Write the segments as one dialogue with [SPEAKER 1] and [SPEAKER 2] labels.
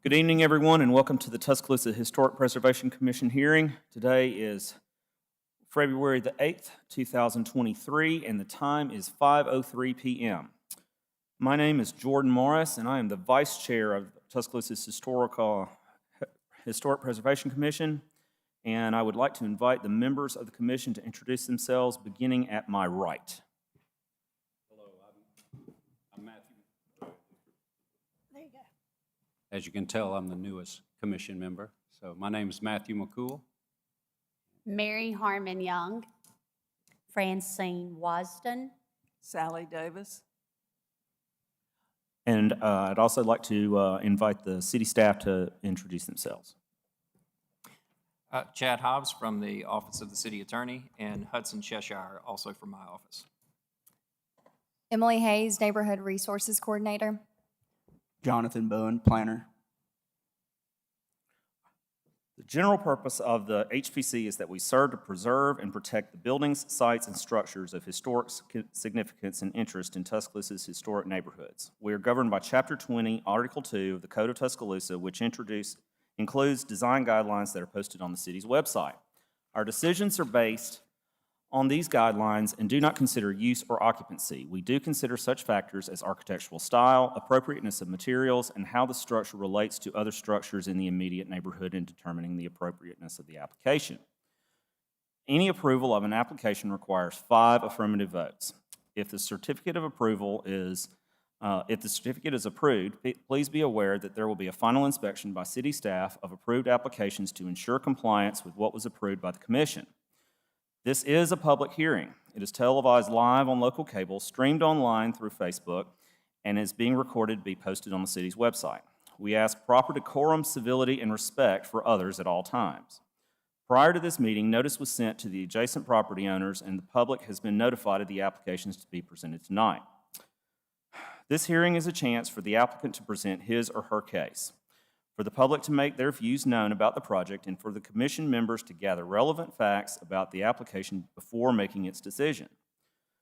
[SPEAKER 1] Good evening, everyone, and welcome to the Tuscaloosa Historic Preservation Commission hearing. Today is February the 8th, 2023, and the time is 5:03 p.m. My name is Jordan Morris, and I am the Vice Chair of Tuscaloosa's Historic Preservation Commission, and I would like to invite the members of the commission to introduce themselves, beginning at my right.
[SPEAKER 2] Hello, I'm Matthew.
[SPEAKER 3] There you go.
[SPEAKER 2] As you can tell, I'm the newest commission member. So my name is Matthew McCool.
[SPEAKER 3] Mary Harmon Young.
[SPEAKER 4] Francine Wasden.
[SPEAKER 5] Sally Davis.
[SPEAKER 1] And I'd also like to invite the city staff to introduce themselves.
[SPEAKER 6] Chad Hobbs from the Office of the City Attorney, and Hudson Cheshire, also from my office.
[SPEAKER 4] Emily Hayes, Neighborhood Resources Coordinator.
[SPEAKER 7] Jonathan Bowen, planner.
[SPEAKER 1] The general purpose of the HPC is that we serve to preserve and protect the buildings, sites, and structures of historic significance and interest in Tuscaloosa's historic neighborhoods. We are governed by Chapter 20, Article 2 of the Code of Tuscaloosa, which includes design guidelines that are posted on the city's website. Our decisions are based on these guidelines and do not consider use or occupancy. We do consider such factors as architectural style, appropriateness of materials, and how the structure relates to other structures in the immediate neighborhood in determining the appropriateness of the application. Any approval of an application requires 5 affirmative votes. If the certificate is approved, please be aware that there will be a final inspection by city staff of approved applications to ensure compliance with what was approved by the commission. This is a public hearing. It is televised live on local cable, streamed online through Facebook, and is being recorded to be posted on the city's website. We ask proper decorum, civility, and respect for others at all times. Prior to this meeting, notice was sent to the adjacent property owners, and the public has been notified of the applications to be presented tonight. This hearing is a chance for the applicant to present his or her case, for the public to make their views known about the project, and for the commission members to gather relevant facts about the application before making its decision.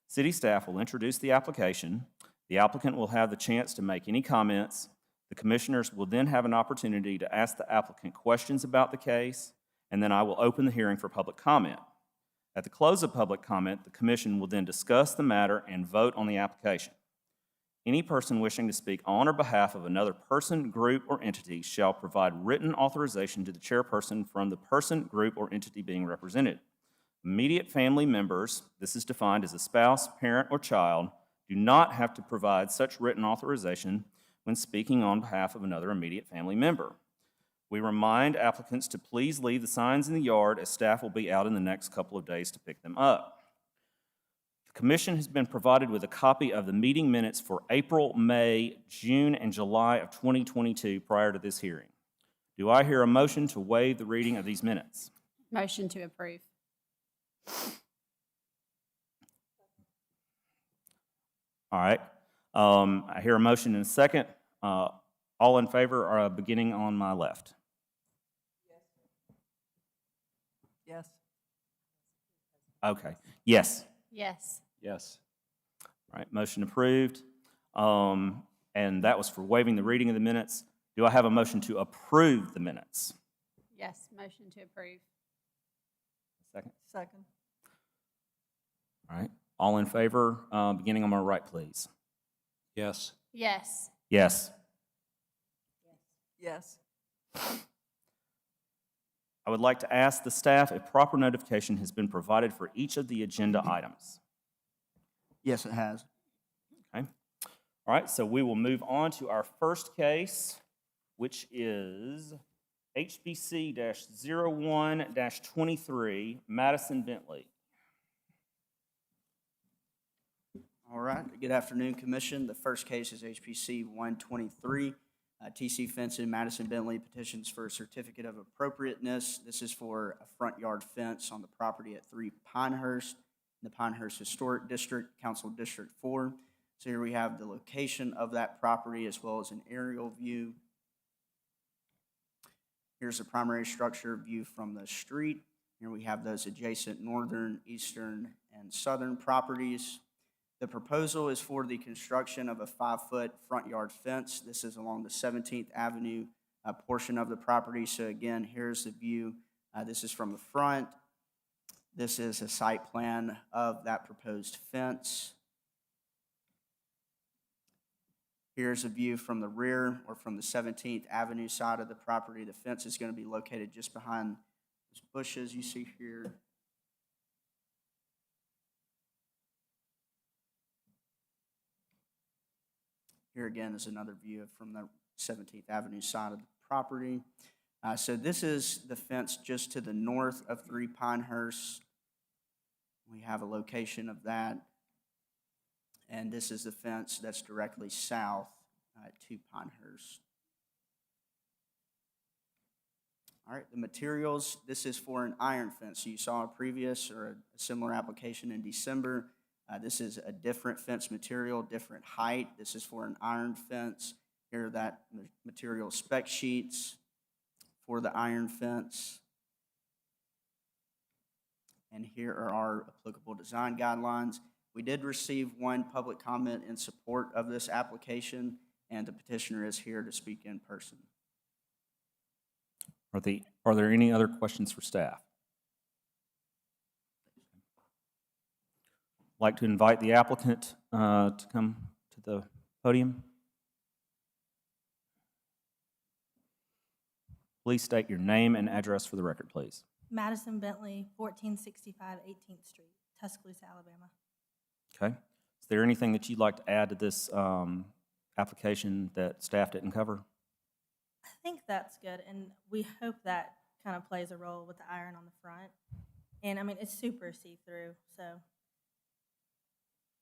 [SPEAKER 1] City staff will introduce the application. The applicant will have the chance to make any comments. The commissioners will then have an opportunity to ask the applicant questions about the case, and then I will open the hearing for public comment. At the close of public comment, the commission will then discuss the matter and vote on the application. Any person wishing to speak on or behalf of another person, group, or entity shall provide written authorization to the chairperson from the person, group, or entity being represented. Immediate family members, this is defined as a spouse, parent, or child, do not have to provide such written authorization when speaking on behalf of another immediate family member. We remind applicants to please leave the signs in the yard, as staff will be out in the next couple of days to pick them up. The commission has been provided with a copy of the meeting minutes for April, May, June, and July of 2022 prior to this hearing. Do I hear a motion to waive the reading of these minutes?
[SPEAKER 3] Motion to approve.
[SPEAKER 1] All right. I hear a motion in a second. All in favor, beginning on my left.
[SPEAKER 5] Yes.
[SPEAKER 1] Okay. Yes.
[SPEAKER 3] Yes.
[SPEAKER 2] Yes.
[SPEAKER 1] All right, motion approved. And that was for waiving the reading of the minutes. Do I have a motion to approve the minutes?
[SPEAKER 3] Yes. Motion to approve.
[SPEAKER 1] Second.
[SPEAKER 5] Second.
[SPEAKER 1] All right. All in favor, beginning on my right, please.
[SPEAKER 2] Yes.
[SPEAKER 3] Yes.
[SPEAKER 1] Yes.
[SPEAKER 5] Yes.
[SPEAKER 1] I would like to ask the staff if proper notification has been provided for each of the agenda items.
[SPEAKER 7] Yes, it has.
[SPEAKER 1] Okay. All right, so we will move on to our first case, which is HBC-01-23, Madison Bentley.
[SPEAKER 7] All right. Good afternoon, Commission. The first case is HPC 123. TC Fenton, Madison Bentley petitions for a certificate of appropriateness. This is for a front yard fence on the property at 3 Pinehurst, in the Pinehurst Historic District, Council District 4. So here we have the location of that property as well as an aerial view. Here's the primary structure view from the street. Here we have those adjacent northern, eastern, and southern properties. The proposal is for the construction of a 5-foot front yard fence. This is along the 17th Avenue portion of the property. So again, here's the view. This is from the front. This is a site plan of that proposed fence. Here's a view from the rear or from the 17th Avenue side of the property. The fence is going to be located just behind those bushes you see here. Here again is another view from the 17th Avenue side of the property. So this is the fence just to the north of 3 Pinehurst. We have a location of that. And this is the fence that's directly south to Pinehurst. All right, the materials, this is for an iron fence. So you saw a previous or a similar application in December. This is a different fence material, different height. This is for an iron fence. Here are that material spec sheets for the iron fence. And here are our applicable design guidelines. We did receive one public comment in support of this application, and the petitioner is here to speak in person.
[SPEAKER 1] Are there any other questions for staff? I'd like to invite the applicant to come to the podium. Please state your name and address for the record, please.
[SPEAKER 8] Madison Bentley, 1465 18th Street, Tuscaloosa, Alabama.
[SPEAKER 1] Okay. Is there anything that you'd like to add to this application that staff didn't cover?
[SPEAKER 8] I think that's good, and we hope that kind of plays a role with the iron on the front. And I mean, it's super see-through, so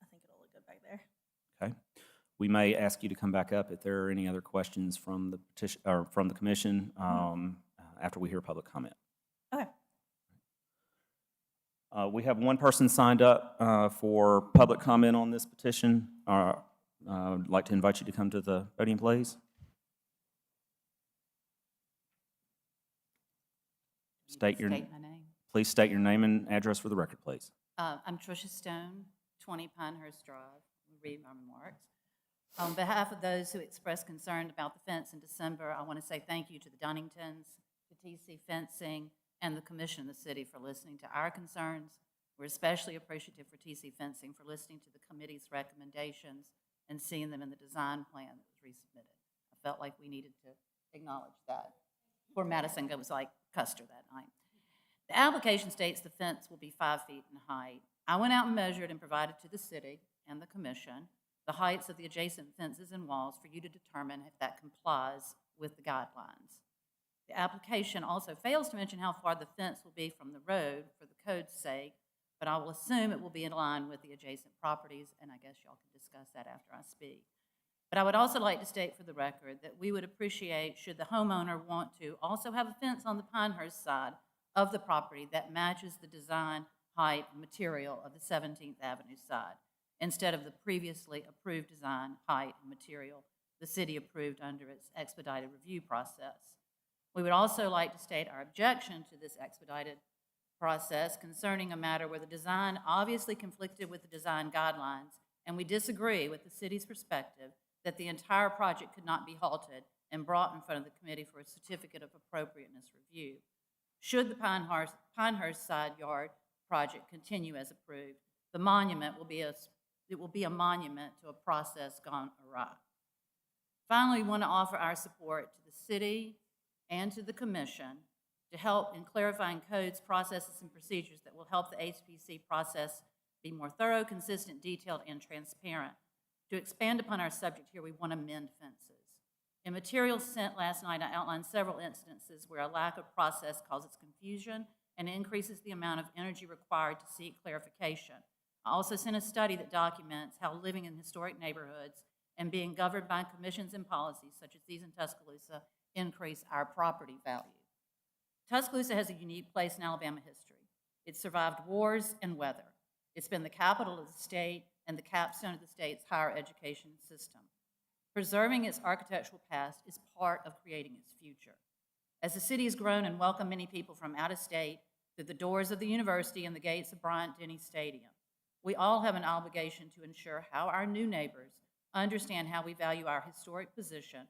[SPEAKER 8] I think it'll look good back there.
[SPEAKER 1] Okay. We may ask you to come back up if there are any other questions from the petition or from the commission after we hear public comment.
[SPEAKER 8] Okay.
[SPEAKER 1] We have one person signed up for public comment on this petition. I'd like to invite you to come to the podium, please.
[SPEAKER 9] State my name.
[SPEAKER 1] Please state your name and address for the record, please.
[SPEAKER 9] I'm Tricia Stone, 20 Pinehurst Drive. Let me read my remarks. On behalf of those who expressed concern about the fence in December, I want to say thank you to the Dunningtons, to TC Fencing, and the Commission of the City for listening to our concerns. We're especially appreciative for TC Fencing for listening to the committee's recommendations and seeing them in the design plan that was resubmitted. I felt like we needed to acknowledge that. Poor Madison was like Custer that night. The application states the fence will be 5 feet in height. I went out and measured and provided to the city and the commission the heights of the adjacent fences and walls for you to determine if that complies with the guidelines. The application also fails to mention how far the fence will be from the road for the code's sake, but I will assume it will be in line with the adjacent properties, and I guess y'all can discuss that after I speak. But I would also like to state for the record that we would appreciate, should the homeowner want to, also have a fence on the Pinehurst side of the property that matches the design, height, and material of the 17th Avenue side, instead of the previously approved design, height, and material the city approved under its expedited review process. We would also like to state our objection to this expedited process concerning a matter where the design obviously conflicted with the design guidelines, and we disagree with the city's perspective that the entire project could not be halted and brought in front of the committee for a certificate of appropriateness review. Should the Pinehurst side yard project continue as approved, the monument will be a monument to a process gone awry. Finally, we want to offer our support to the city and to the commission to help in clarifying codes, processes, and procedures that will help the HPC process be more thorough, consistent, detailed, and transparent. To expand upon our subject here, we want to mend fences. In materials sent last night, I outlined several instances where a lack of process causes confusion and increases the amount of energy required to seek clarification. I also sent a study that documents how living in historic neighborhoods and being governed by commissions and policies such as these in Tuscaloosa increase our property value. Tuscaloosa has a unique place in Alabama history. It survived wars and weather. It's been the capital of the state and the capstone of the state's higher education system. Preserving its architectural past is part of creating its future. As the city has grown and welcomed many people from out of state through the doors of the university and the gates of Bryant-Denny Stadium, we all have an obligation to ensure how our new neighbors understand how we value our historic position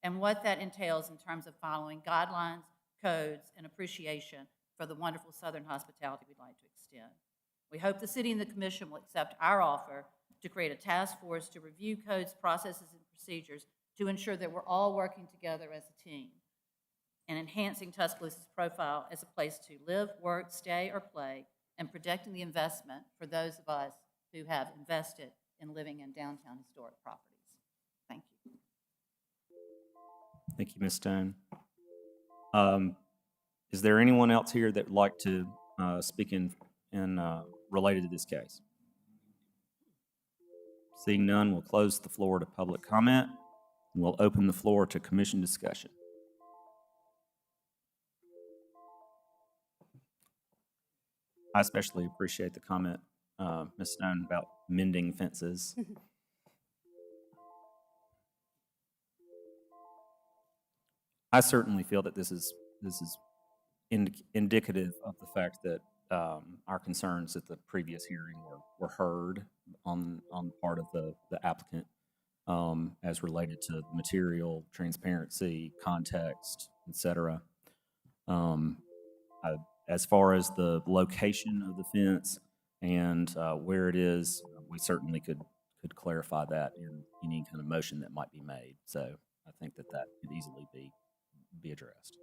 [SPEAKER 9] and what that entails in terms of following guidelines, codes, and appreciation for the wonderful Southern hospitality we'd like to extend. We hope the city and the commission will accept our offer to create a task force to review codes, processes, and procedures to ensure that we're all working together as a team and enhancing Tuscaloosa's profile as a place to live, work, stay, or play, and protecting the investment for those of us who have invested in living in downtown historic properties. Thank you.
[SPEAKER 1] Thank you, Ms. Stone. Is there anyone else here that would like to speak in related to this case? Seeing none, we'll close the floor to public comment, and we'll open the floor to commission discussion. I especially appreciate the comment, Ms. Stone, about mending fences. I certainly feel that this is indicative of the fact that our concerns at the previous hearing were heard on the part of the applicant as related to material, transparency, context, et cetera. As far as the location of the fence and where it is, we certainly could clarify that in any kind of motion that might be made. So I think that could easily be addressed.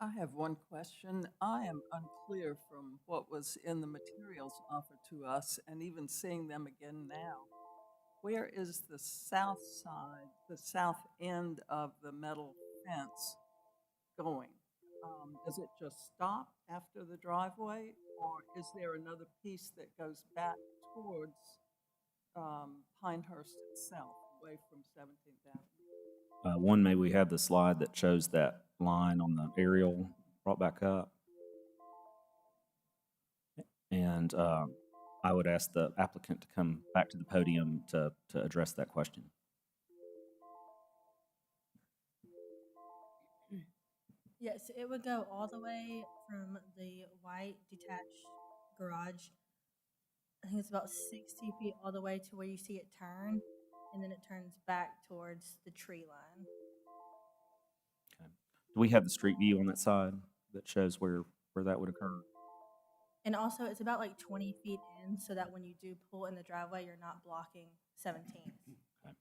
[SPEAKER 5] I have one question. I am unclear from what was in the materials offered to us and even seeing them again now. Where is the south side, the south end of the metal fence going? Does it just stop after the driveway, or is there another piece that goes back towards Pinehurst itself, away from 17th Avenue?
[SPEAKER 1] One, may we have the slide that shows that line on the aerial brought back up? And I would ask the applicant to come back to the podium to address that question.
[SPEAKER 8] Yes, it would go all the way from the white detached garage. I think it's about 60 feet all the way to where you see it turn, and then it turns back towards the tree line.
[SPEAKER 1] Okay. Do we have the street view on that side that shows where that would occur?
[SPEAKER 8] And also, it's about like 20 feet in, so that when you do pull in the driveway, you're not blocking 17th.
[SPEAKER 1] Okay.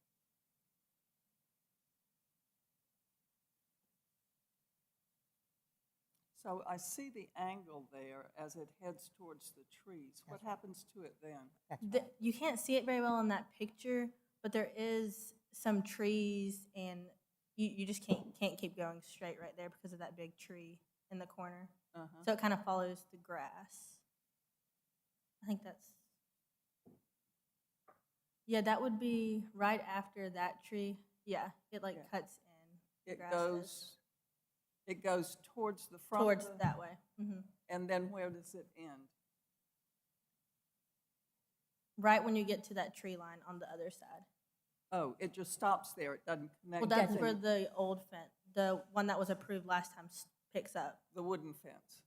[SPEAKER 5] So I see the angle there as it heads towards the trees. What happens to it then?
[SPEAKER 8] You can't see it very well in that picture, but there is some trees, and you just can't keep going straight right there because of that big tree in the corner.
[SPEAKER 5] Uh-huh.
[SPEAKER 8] So it kind of follows the grass. I think that's, yeah, that would be right after that tree. Yeah, it like
[SPEAKER 5] Yeah.
[SPEAKER 8] cuts in.
[SPEAKER 5] It
[SPEAKER 8] grasses.
[SPEAKER 5] goes towards the front.
[SPEAKER 8] Towards
[SPEAKER 5] of the-
[SPEAKER 8] that way. Hmm.
[SPEAKER 5] And then where does it end?
[SPEAKER 8] Right when you get to that tree line on the other side.
[SPEAKER 5] Oh, it just stops there. It doesn't connect.
[SPEAKER 8] Well, that's
[SPEAKER 5] to
[SPEAKER 8] where the old fence, the one that was approved last time, picks up.
[SPEAKER 5] the wooden fence.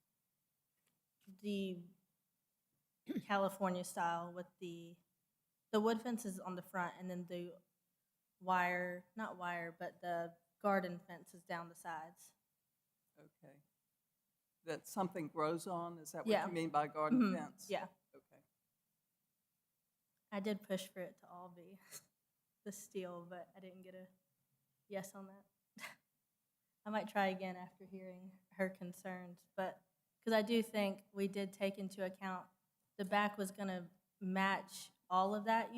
[SPEAKER 8] The California style with the wood fence is on the front, and then the not wire, but the garden fence is down the sides.
[SPEAKER 5] Okay. That something grows on? Is that what
[SPEAKER 8] Yeah.
[SPEAKER 5] you mean by garden
[SPEAKER 8] Mhm.
[SPEAKER 5] fence?
[SPEAKER 8] Yeah,
[SPEAKER 5] Okay.
[SPEAKER 8] I did push for it to all be the steel, but I didn't get a yes on that. I might try again after hearing her concerns, but because I do think we did take into account the back was going to match all of that,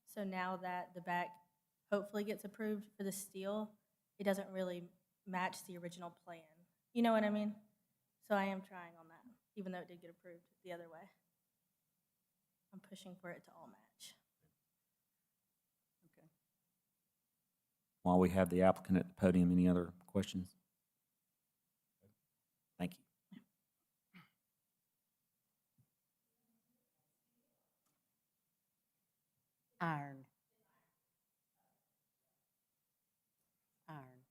[SPEAKER 8] So now that the back hopefully gets approved for the steel, it doesn't really match the original plan. You know what I mean? So I am trying on that, even though it did get approved the other way. I'm pushing for it to all match.
[SPEAKER 5] Okay.
[SPEAKER 1] While we have the applicant at the podium, any other questions? Thank you.
[SPEAKER 4] Iron. Iron.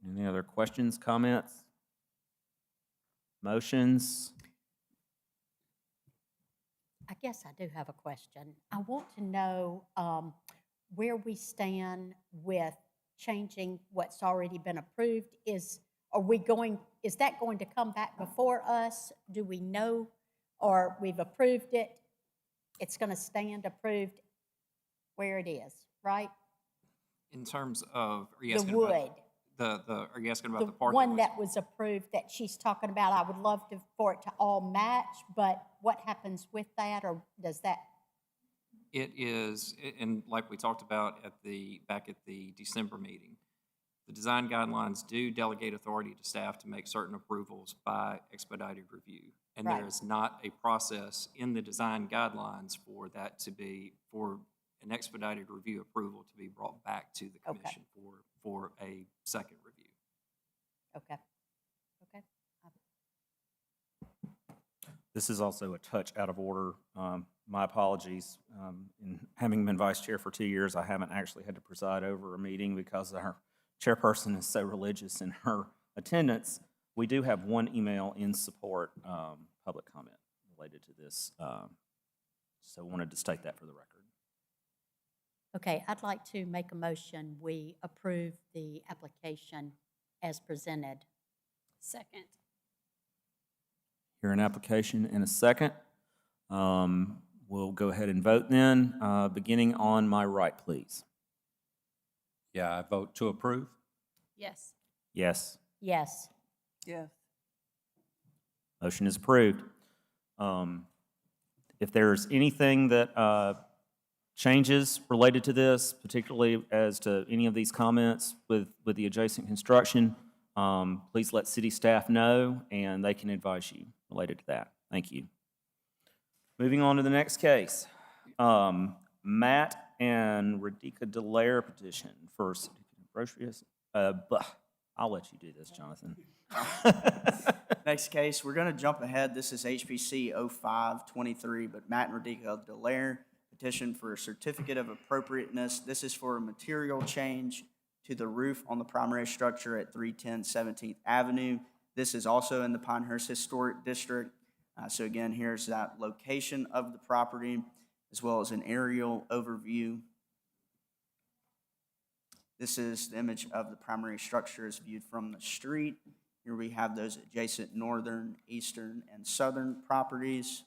[SPEAKER 1] Any other questions, comments? Motions?
[SPEAKER 4] I guess I do have a question. I want to know where we stand with changing what's already been approved. Is that going to come back before us? Do we know, or we've approved it? It's going to stand approved where it is, right?
[SPEAKER 6] In terms of, are you
[SPEAKER 4] The
[SPEAKER 6] asking
[SPEAKER 4] wood.
[SPEAKER 6] about are you asking about
[SPEAKER 4] The
[SPEAKER 6] the part
[SPEAKER 4] one
[SPEAKER 6] was-
[SPEAKER 4] that was approved that she's talking about, I would love for it to all match, but what happens with that, or does that?
[SPEAKER 6] It is, and like we talked about back at the December meeting, the design guidelines do delegate authority to staff to make certain approvals by expedited review. And there
[SPEAKER 4] Right.
[SPEAKER 6] is not a process in the design guidelines for an expedited review approval to be brought back to the
[SPEAKER 4] Okay.
[SPEAKER 6] commission for a second review.
[SPEAKER 4] Okay. Okay.
[SPEAKER 1] This is also a touch out of order. My apologies. In having been vice chair for 2 years, I haven't actually had to preside over a meeting because our chairperson is so religious in her attendance. We do have one email in support, public comment related to this. So wanted to state that for the record.
[SPEAKER 4] Okay, I'd like to make a motion, we approve the application as presented.
[SPEAKER 3] Second.
[SPEAKER 1] Hear an application in a second. We'll go ahead and vote then, beginning on my right, please.
[SPEAKER 2] Yeah, I vote to approve.
[SPEAKER 3] Yes.
[SPEAKER 1] Yes,
[SPEAKER 4] Yes.
[SPEAKER 5] Yes.
[SPEAKER 1] motion is approved. If there's anything that changes related to this, particularly as to any of these comments with the adjacent construction, please let city staff know, and they can advise you related to that. Thank you. Moving on to the next case. Matt and Radika Delaire petition for certificate of I'll let you do this, Jonathan.
[SPEAKER 7] Next case, we're going to jump ahead. This is HPC 0523, but Matt and Radika Delaire petition for a certificate of appropriateness. This is for a material change to the roof on the primary structure at 310 17th Avenue. This is also in the Pinehurst Historic District. So again, here's that location of the property, as well as an aerial overview. This is the image of the primary structure as viewed from the street. Here we have those adjacent northern, eastern, and southern properties.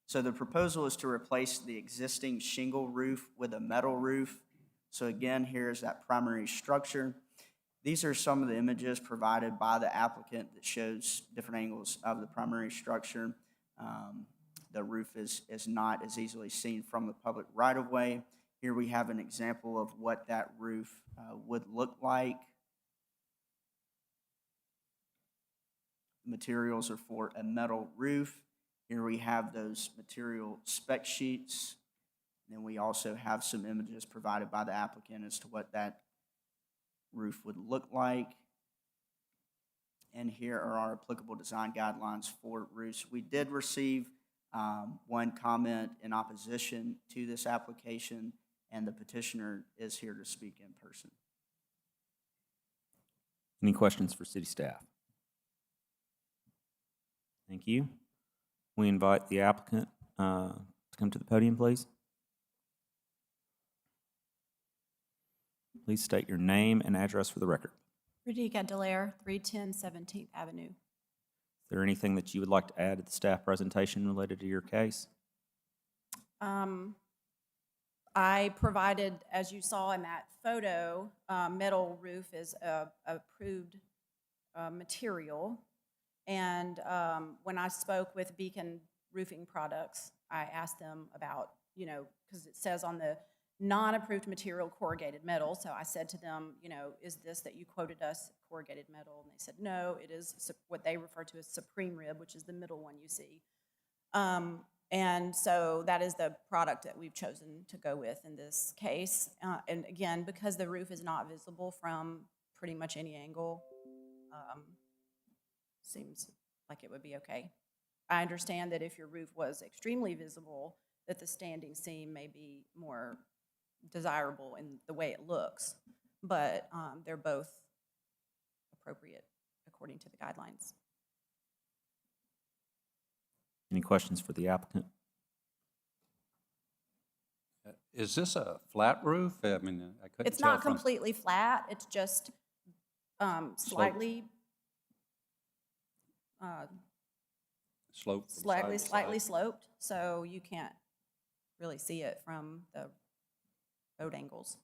[SPEAKER 7] So the proposal is to replace the existing shingle roof with a metal roof. So again, here's that primary structure. These are some of the images provided by the applicant that shows different angles of the primary structure. The roof is not as easily seen from the public right-of-way. Here we have an example of what that roof would look like. Materials are for a metal roof. Here we have those material spec sheets. Then we also have some images provided by the applicant as to what that roof would look like. And here are our applicable design guidelines for roofs. We did receive one comment in opposition to this application, and the petitioner is here to speak in person.
[SPEAKER 1] Any questions for city staff? Thank you. We invite the applicant to come to the podium, please. Please state your name and address for the record.
[SPEAKER 3] Radika Delaire, 310 17th Avenue.
[SPEAKER 1] Is there anything that you would like to add to the staff presentation related to your case?
[SPEAKER 3] I provided, as you saw in that photo, metal roof is a approved material. And when I spoke with Beacon Roofing Products, I asked them about, because it says on the non-approved material corrugated metal. So I said to them, is this that you quoted us corrugated metal? And they said, no, it is what they refer to as supreme rib, which is the middle one you see. And so that is the product that we've chosen to go with in this case. And again, because the roof is not visible from pretty much any angle, seems like it would be okay. I understand that if your roof was extremely visible, that the standing seam may be more desirable in the way it looks, but they're both appropriate according to the guidelines.
[SPEAKER 1] Any questions for the applicant?
[SPEAKER 2] Is this a flat roof? I mean, I couldn't
[SPEAKER 3] It's
[SPEAKER 2] tell
[SPEAKER 3] not
[SPEAKER 2] from
[SPEAKER 3] completely flat, it's just slightly,
[SPEAKER 2] slope from side to
[SPEAKER 3] slightly
[SPEAKER 2] side.
[SPEAKER 3] sloped, so you can't really see it from the road angles.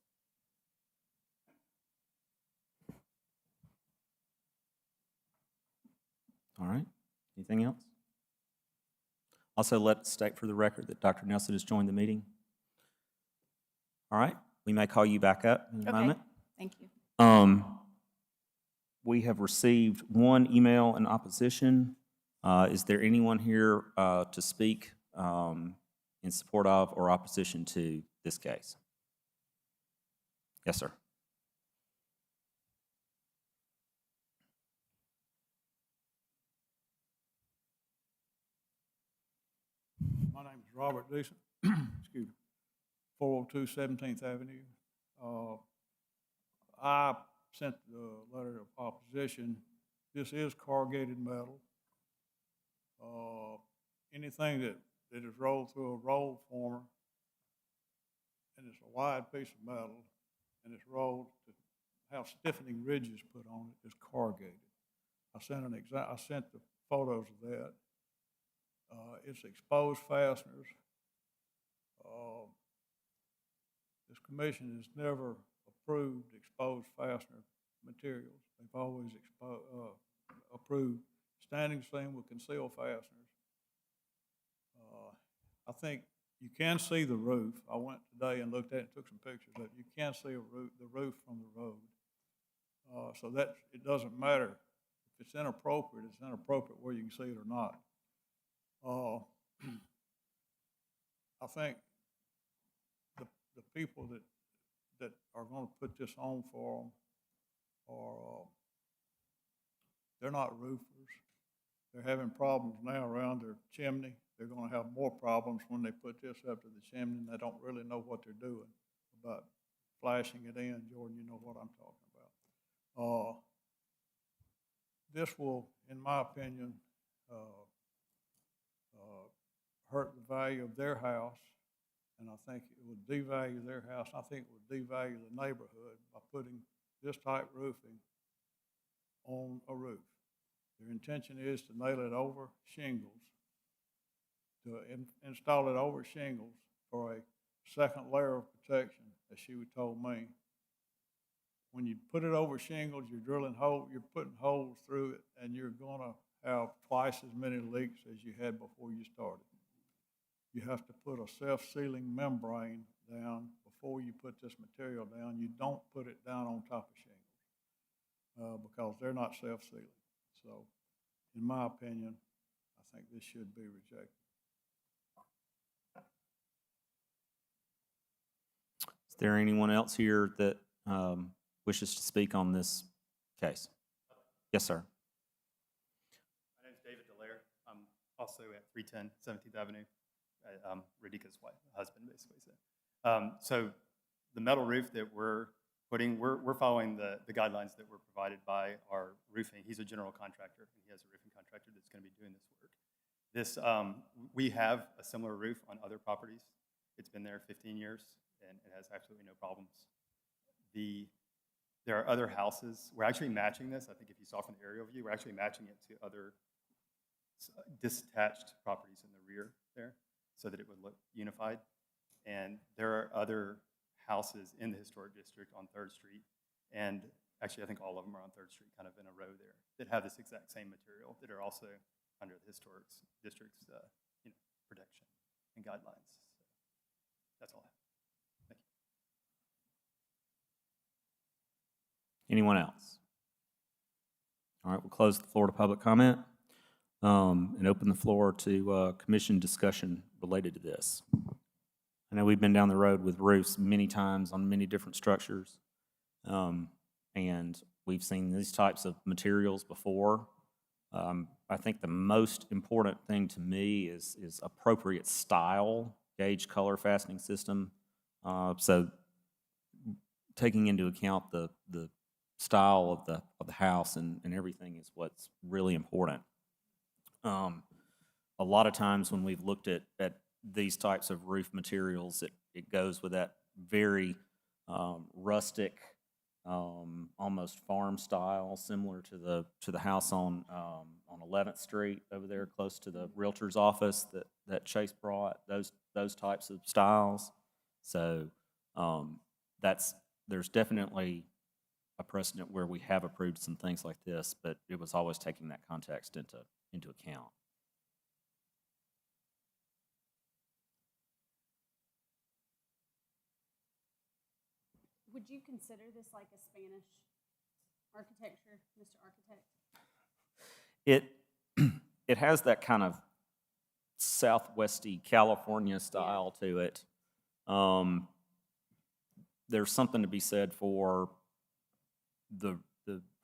[SPEAKER 1] All right. Anything else? Also, let state for the record that Dr. Nelson has joined the meeting. All right. We may call you back up in a
[SPEAKER 3] Okay,
[SPEAKER 1] moment.
[SPEAKER 3] thank you.
[SPEAKER 1] We have received one email in opposition. Is there anyone here to speak in support of or opposition to this case? Yes, sir.
[SPEAKER 10] My name is Robert Deason, excuse me, 402 17th Avenue. I sent the letter of opposition. This is corrugated metal. Anything that is rolled through a roll former, and it's a wide piece of metal, and it's rolled to have stiffening ridges put on it, is corrugated. I sent the photos of that. It's exposed fasteners. This commission has never approved exposed fastener materials. They've always approved standing seam with concealed fasteners. I think you can see the roof. I went today and looked at it and took some pictures of it. You can see the roof from the road. So that it doesn't matter. If it's inappropriate whether you can see it or not. I think the people that are going to put this on for them are, they're not roofers. They're having problems now around their chimney. They're going to have more problems when they put this up to the chimney and they don't really know what they're doing about flashing it in. Jordan, you know what I'm talking about. This will, in my opinion, hurt the value of their house, and I think it would devalue their house. I think it would devalue the neighborhood by putting this type roofing on a roof. Their intention is to nail it over shingles, to install it over shingles for a second layer of protection, as she told me. When you put it over shingles, you're drilling holes, you're putting holes through it, and you're going to have twice as many leaks as you had before you started. You have to put a self-sealing membrane down before you put this material down. You don't put it down on top of shingles because they're not self-sealing. So, in my opinion, I think this should be rejected.
[SPEAKER 1] Is there anyone else here that wishes to speak on this case? Yes, sir.
[SPEAKER 11] My name is David Dallaire. I'm also at 310 17th Avenue. I'm Radhika's wife, husband, basically. So the metal roof that we're putting, we're following the guidelines that were provided by our roofing. He's a general contractor, and he has a roofing contractor that's going to be doing this work. We have a similar roof on other properties. It's been there 15 years, and it has absolutely no problems. There are other houses. We're actually matching this. I think if you saw from the aerial view, we're actually matching it to other detached properties in the rear there, so that it would look unified. And there are other houses in the historic district on 3rd Street, and actually I think all of them are on 3rd Street, kind of in a row there, that have this exact same material, that are also under the historic district's protection and guidelines. So that's all I have. Thank you.
[SPEAKER 1] Anyone else? All right, we'll close the floor to public comment and open the floor to commission discussion related to this. I know we've been down the road with roofs many times on many different structures, and we've seen these types of materials before. I think the most important thing to me is appropriate style, gauge color fastening system. So taking into account the style of the house and everything is what's really important. A lot of times when we've looked at these types of roof materials, it goes with that very rustic, almost farm style, similar to the house on 11th Street over there, close to the Realtor's office that Chase brought. Those types of styles. So there's definitely a precedent where we have approved some things like this, but it was always taking that context into account.
[SPEAKER 12] Would you consider this like a Spanish architecture, Mr. Architect?
[SPEAKER 1] It has that kind of southwesty California style to it. There's something to be said for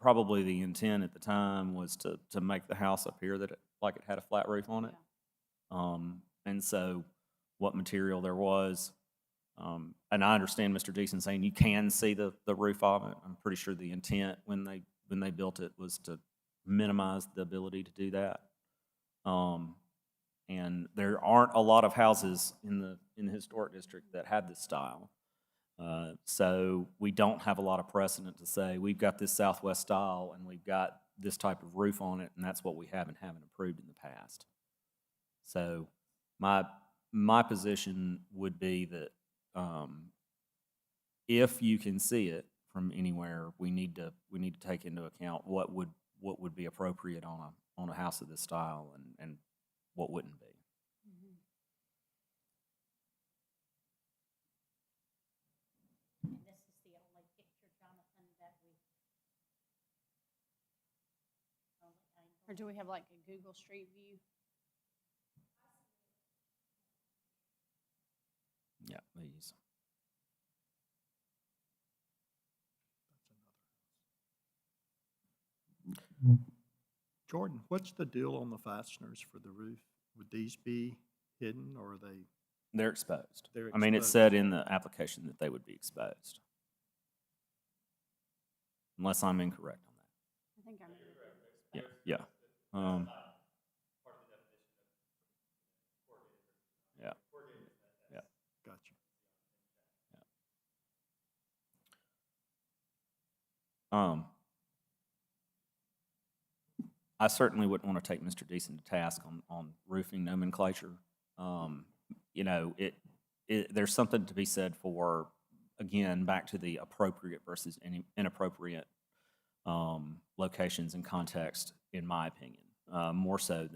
[SPEAKER 1] probably the intent at the time was to make the house appear like it had a flat roof on it. And so what material there was, and I understand Mr. Deason saying you can see the roof of it. I'm pretty sure the intent when they built it was to minimize the ability to do that. And there aren't a lot of houses in the historic district that have this style. So we don't have a lot of precedent to say we've got this Southwest style and we've got this type of roof on it, and that's what we haven't approved in the past. So my position would be that if you can see it from anywhere, we need to take into account what would be appropriate on a house of this style and what wouldn't be.
[SPEAKER 4] And this is the only picture, Jonathan, that we.
[SPEAKER 12] Or do we have like a Google Street View?
[SPEAKER 1] Yeah, these.
[SPEAKER 13] Jordan, what's the deal on the fasteners for the roof? Would these be hidden or are they?
[SPEAKER 1] They're exposed.
[SPEAKER 13] They're
[SPEAKER 1] I mean, it
[SPEAKER 13] exposed.
[SPEAKER 1] said in the application that they would be exposed. Unless I'm incorrect on that.
[SPEAKER 12] I think I remember.
[SPEAKER 1] Yeah. Yeah. Yeah.
[SPEAKER 13] Gotcha.
[SPEAKER 1] I certainly wouldn't want to take Mr. Deason to task on roofing nomenclature. You know, there's something to be said for, again, back to the appropriate versus inappropriate locations and context, in my opinion, more so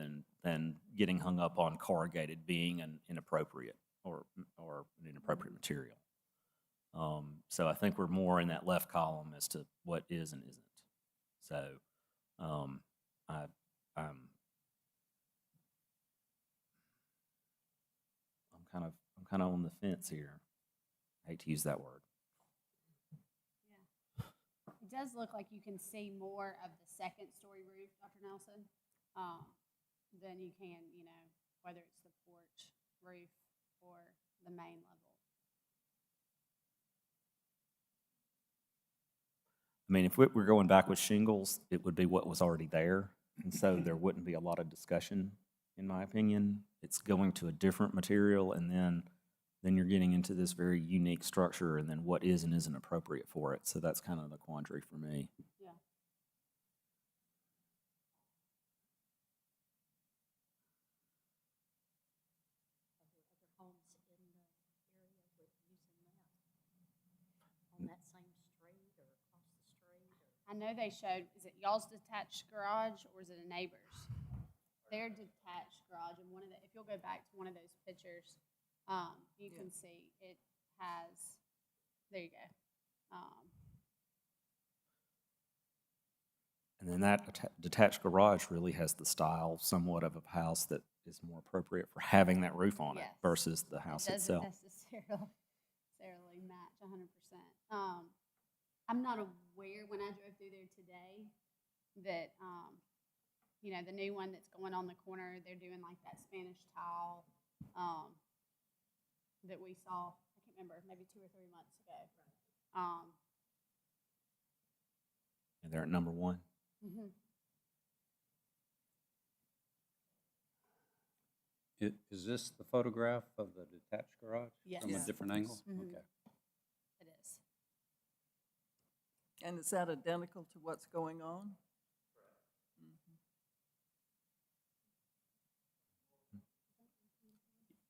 [SPEAKER 1] than getting hung up on corrugated being an inappropriate or an inappropriate material. So I think we're more in that left column as to what is and isn't. So I'm kind of on the fence here. I hate to use that word.
[SPEAKER 12] Yeah. It does look like you can see more of the second story roof, Dr. Nelson, than you can, whether it's the porch roof or the main level.
[SPEAKER 1] I mean, if we're going back with shingles, it would be what was already there, and so there wouldn't be a lot of discussion, in my opinion. It's going to a different material, and then you're getting into this very unique structure, and then what is and isn't appropriate for it. So that's kind of the quandary for me.
[SPEAKER 12] Yeah.
[SPEAKER 4] Homes in the area with using that on that same street or across the street?
[SPEAKER 12] I know they showed, is it y'all's detached garage or is it a neighbor's? Their detached garage, and if you'll go back to one of those pictures, you can see it has, there you go.
[SPEAKER 1] And then that detached garage really has the style somewhat of a house that is more appropriate for having that roof on it
[SPEAKER 12] Yes.
[SPEAKER 1] versus the house
[SPEAKER 12] It doesn't
[SPEAKER 1] itself.
[SPEAKER 12] necessarily match 100%. I'm not aware when I drove through there today that, the new one that's going on the corner, they're doing like that Spanish tile that we saw, I can't remember, maybe 2 or 3 months ago.
[SPEAKER 1] And they're at number one.
[SPEAKER 12] Mm-hmm.
[SPEAKER 2] Is this the photograph of the detached garage?
[SPEAKER 3] Yes.
[SPEAKER 2] From a
[SPEAKER 3] Yes.
[SPEAKER 2] different angle?
[SPEAKER 3] Mhm.
[SPEAKER 2] Okay.
[SPEAKER 3] It is.
[SPEAKER 5] And is that identical to what's going on?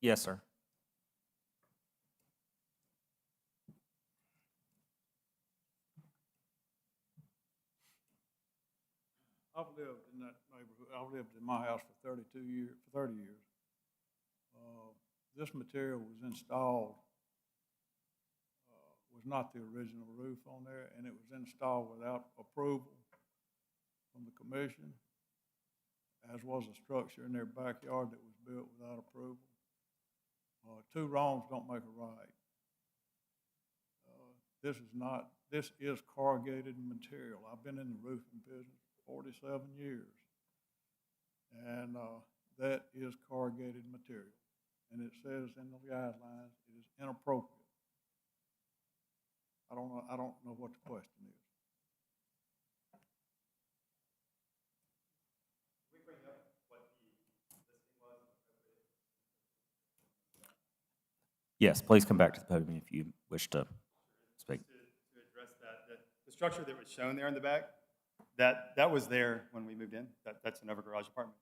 [SPEAKER 1] Yes, sir.
[SPEAKER 10] I've lived in that neighborhood, I've lived in my house for 32 years, for 30 years. This material was installed, was not the original roof on there, and it was installed without approval from the commission, as was a structure in their backyard that was built without approval. Two wrongs don't make a right. This is corrugated material. I've been in the roofing business 47 years. And that is corrugated material. And it says in the guidelines, it is inappropriate. I don't know what the question is.
[SPEAKER 1] Yes, please come back to the podium if you wish to speak.
[SPEAKER 11] To address that, the structure that was shown there in the back, that was there when we moved in. That's another garage apartment.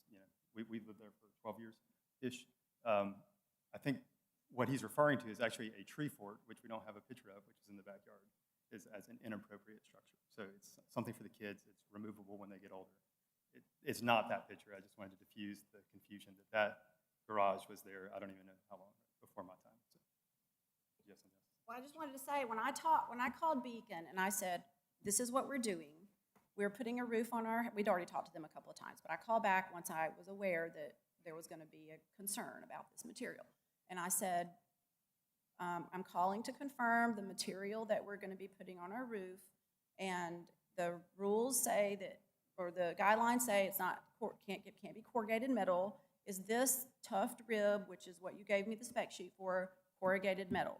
[SPEAKER 11] You know, we've lived there for 12 years-ish. I think what he's referring to is actually a tree fort, which we don't have a picture of, which is in the backyard, is as an inappropriate structure. So it's something for the kids. It's removable when they get older. It's not that picture. I just wanted to diffuse the confusion that garage was there. I don't even know how long before my time. So, yes and yes.
[SPEAKER 3] Well, I just wanted to say, when I called Beacon and I said, this is what we're doing, we're putting a roof on we'd already talked to them a couple of times, but I called back once I was aware that there was going to be a concern about this material. And I said, I'm calling to confirm the material that we're going to be putting on our roof, and the rules say that, or the guidelines say it's not, can't be corrugated metal, is this tufted rib, which is what you gave me the spec sheet for, corrugated metal.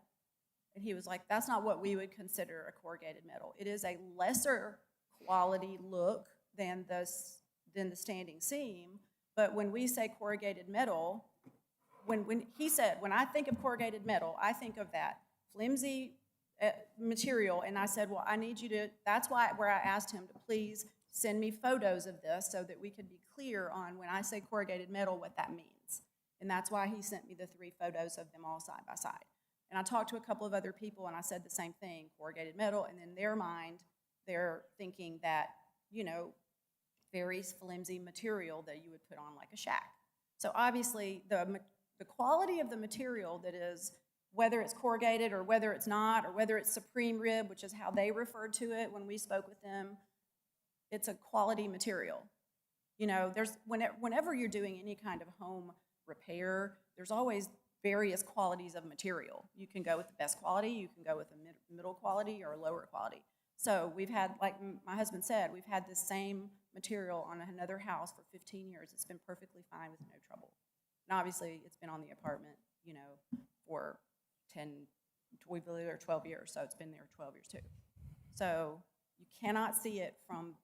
[SPEAKER 3] And he was like, that's not what we would consider a corrugated metal. It is a lesser quality look than the standing seam, but when we say corrugated metal, when he said, when I think of corrugated metal, I think of that flimsy material, and I said, well, I need you to, that's where I asked him to please send me photos of this so that we could be clear on when I say corrugated metal, what that means. And that's why he sent me the 3 photos of them all side by side. And I talked to a couple of other people, and I said the same thing, corrugated metal, and in their mind, they're thinking that, you know, very flimsy material that you would put on like a shack. So obviously, the quality of the material that is, whether it's corrugated or whether it's not, or whether it's supreme rib, which is how they referred to it when we spoke with them, it's a quality material. You know, whenever you're doing any kind of home repair, there's always various qualities of material. You can go with the best quality, you can go with a middle quality or a lower quality. So we've had, like my husband said, we've had this same material on another house for 15 years. It's been perfectly fine with no trouble. And obviously, it's been on the apartment, you know, for 12 years, so it's been there 12 years too. So you cannot see it from,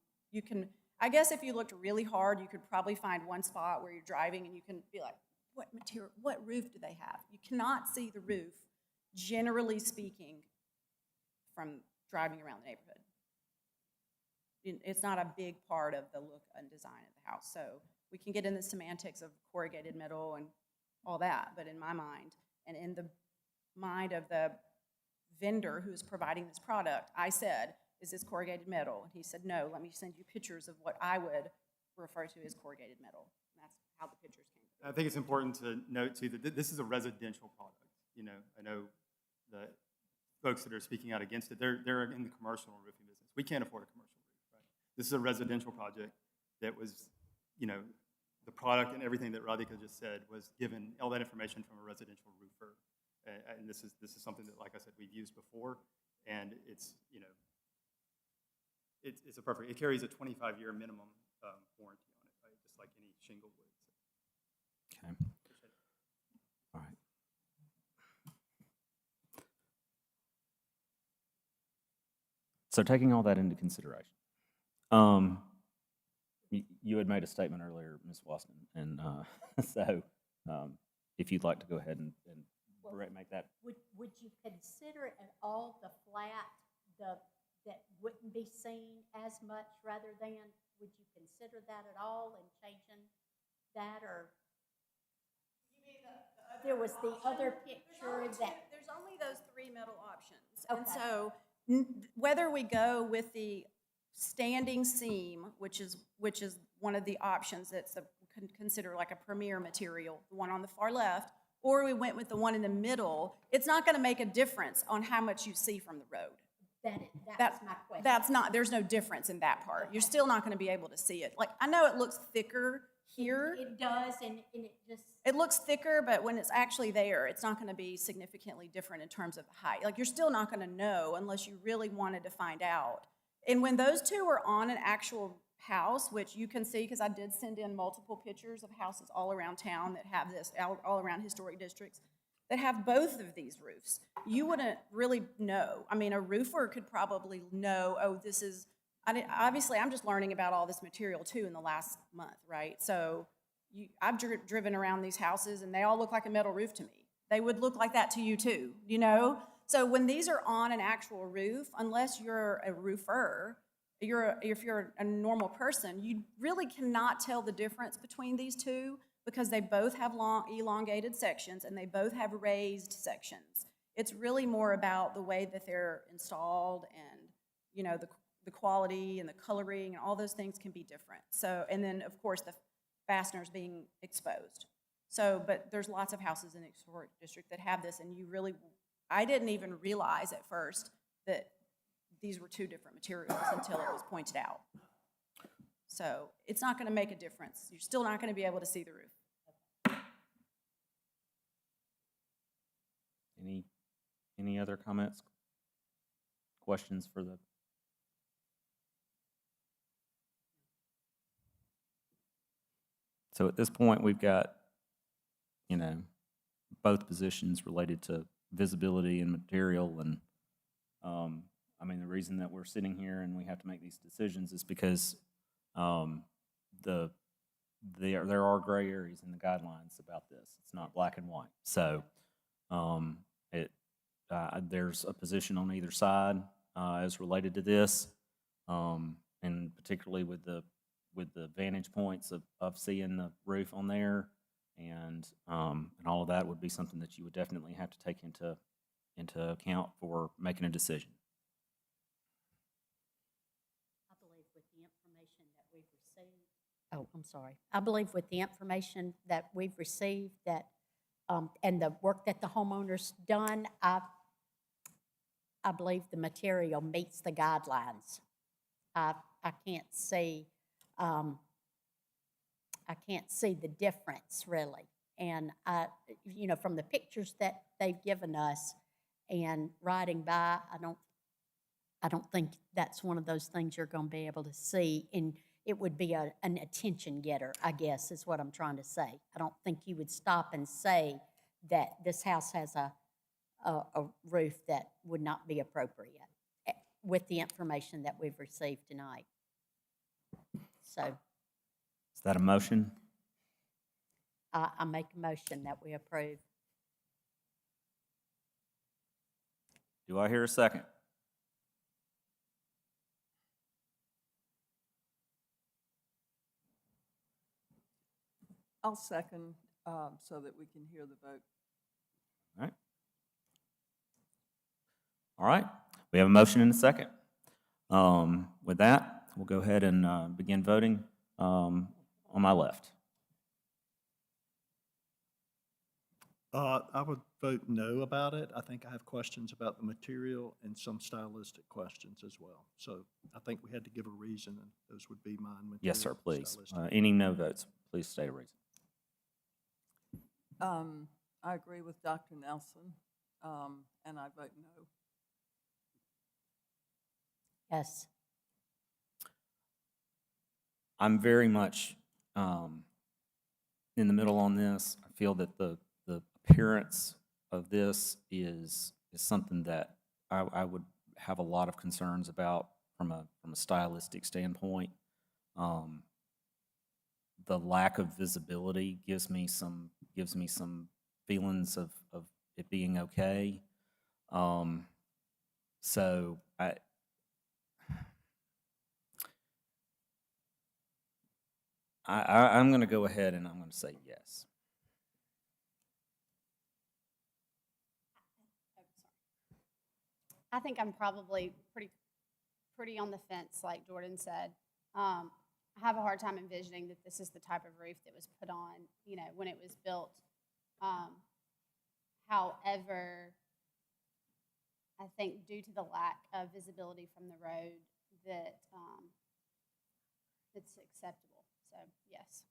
[SPEAKER 3] I guess if you looked really hard, you could probably find one spot where you're driving and you can be like, what material, what roof do they have? You cannot see the roof, generally speaking, from driving around the neighborhood. It's not a big part of the look and design of the house. So we can get in the semantics of corrugated metal and all that, but in my mind, and in the mind of the vendor who is providing this product, I said, is this corrugated metal? And he said, no, let me send you pictures of what I would refer to as corrugated metal. And that's how the pictures came.
[SPEAKER 11] I think it's important to note, too, that this is a residential product. You know, I know the folks that are speaking out against it, they're in the commercial roofing business. We can't afford a commercial roof, right? This is a residential project that was, you know, the product and everything that Radhika just said was given all that information from a residential roofer. And this is something that, like I said, we've used before, and it's, you know, it's a perfect, it carries a 25-year minimum warranty on it, right? Just like any shingle would.
[SPEAKER 1] Okay. All right. So taking all that into consideration, you had made a statement earlier, Ms. Waston, and so if you'd like to go ahead and make that.
[SPEAKER 4] Would you consider at all the flat, that wouldn't be seen as much rather than, would you consider that at all in changing that, or? There was the other picture that,
[SPEAKER 3] There's only those three middle options. And
[SPEAKER 4] Okay.
[SPEAKER 3] so whether we go with the standing seam, which is one of the options that's considered like a premier material, the one on the far left, or we went with the one in the middle, it's not going to make a difference on how much you see from the road.
[SPEAKER 4] that's my question.
[SPEAKER 3] That's not, there's no difference in that part. You're still not going to be able to see it. Like, I know it looks thicker here.
[SPEAKER 4] It does, and it just.
[SPEAKER 3] It looks thicker, but when it's actually there, it's not going to be significantly different in terms of height. Like, you're still not going to know unless you really wanted to find out. And when those two are on an actual house, which you can see, because I did send in multiple pictures of houses all around town that have this, all around historic districts, that have both of these roofs, you wouldn't really know. I mean, a roofer could probably know, oh, this is, obviously, I'm just learning about all this material too in the last month, right? So I've driven around these houses and they all look like a metal roof to me. They would look like that to you too, you know? So when these are on an actual roof, unless you're a roofer, if you're a normal person, you really cannot tell the difference between these two because they both have long, elongated sections and they both have raised sections. It's really more about the way that they're installed and, you know, the quality and the coloring and all those things can be different. So, and then of course the fasteners being exposed. So, but there's lots of houses in the historic district that have this, and you really, I didn't even realize at first that these were two different materials until it was pointed out. So it's not going to make a difference. You're still not going to be able to see the roof.
[SPEAKER 1] Any other comments, questions for the? So at this point, we've got, you know, both positions related to visibility and material, and I mean, the reason that we're sitting here and we have to make these decisions is because there are gray areas in the guidelines about this. It's not black and white. So there's a position on either side as related to this, and particularly with the vantage points of seeing the roof on there, and all of that would be something that you would definitely have to take into account for making a decision.
[SPEAKER 4] I believe with the information that we've received. Oh, I'm sorry. I believe with the information that we've received that, and the work that the homeowner's done, I believe the material meets the guidelines. I can't see, I can't see the difference really. And you know, from the pictures that they've given us and riding by, I don't think that's one of those things you're going to be able to see, and it would be an attention getter, I guess, is what I'm trying to say. I don't think you would stop and say that this house has a roof that would not be appropriate with the information that we've received tonight. So.
[SPEAKER 1] Is that a motion?
[SPEAKER 4] I make a motion that we approve.
[SPEAKER 1] Do I hear a second?
[SPEAKER 5] I'll second so that we can hear the vote.
[SPEAKER 1] All right. All right. We have a motion and a second. With that, we'll go ahead and begin voting on my left.
[SPEAKER 13] I would vote no about it. I think I have questions about the material and some stylistic questions as well. So I think we had to give a reason, and those would be mine. Material,
[SPEAKER 1] Yes, sir, please.
[SPEAKER 13] stylistic.
[SPEAKER 1] Any no votes, please state a reason.
[SPEAKER 5] I agree with Dr. Nelson, and I vote no.
[SPEAKER 4] Yes.
[SPEAKER 1] I'm very much in the middle on this. I feel that the appearance of this is something that I would have a lot of concerns about from a stylistic standpoint. The lack of visibility gives me gives me some feelings of it being okay. So I'm going to go ahead and I'm going to say yes.
[SPEAKER 12] I think I'm probably pretty on the fence, like Jordan said. I have a hard time envisioning that this is the type of roof that was put on, when it was built. However, I think due to the lack of visibility from the road, that it's acceptable. So, yes.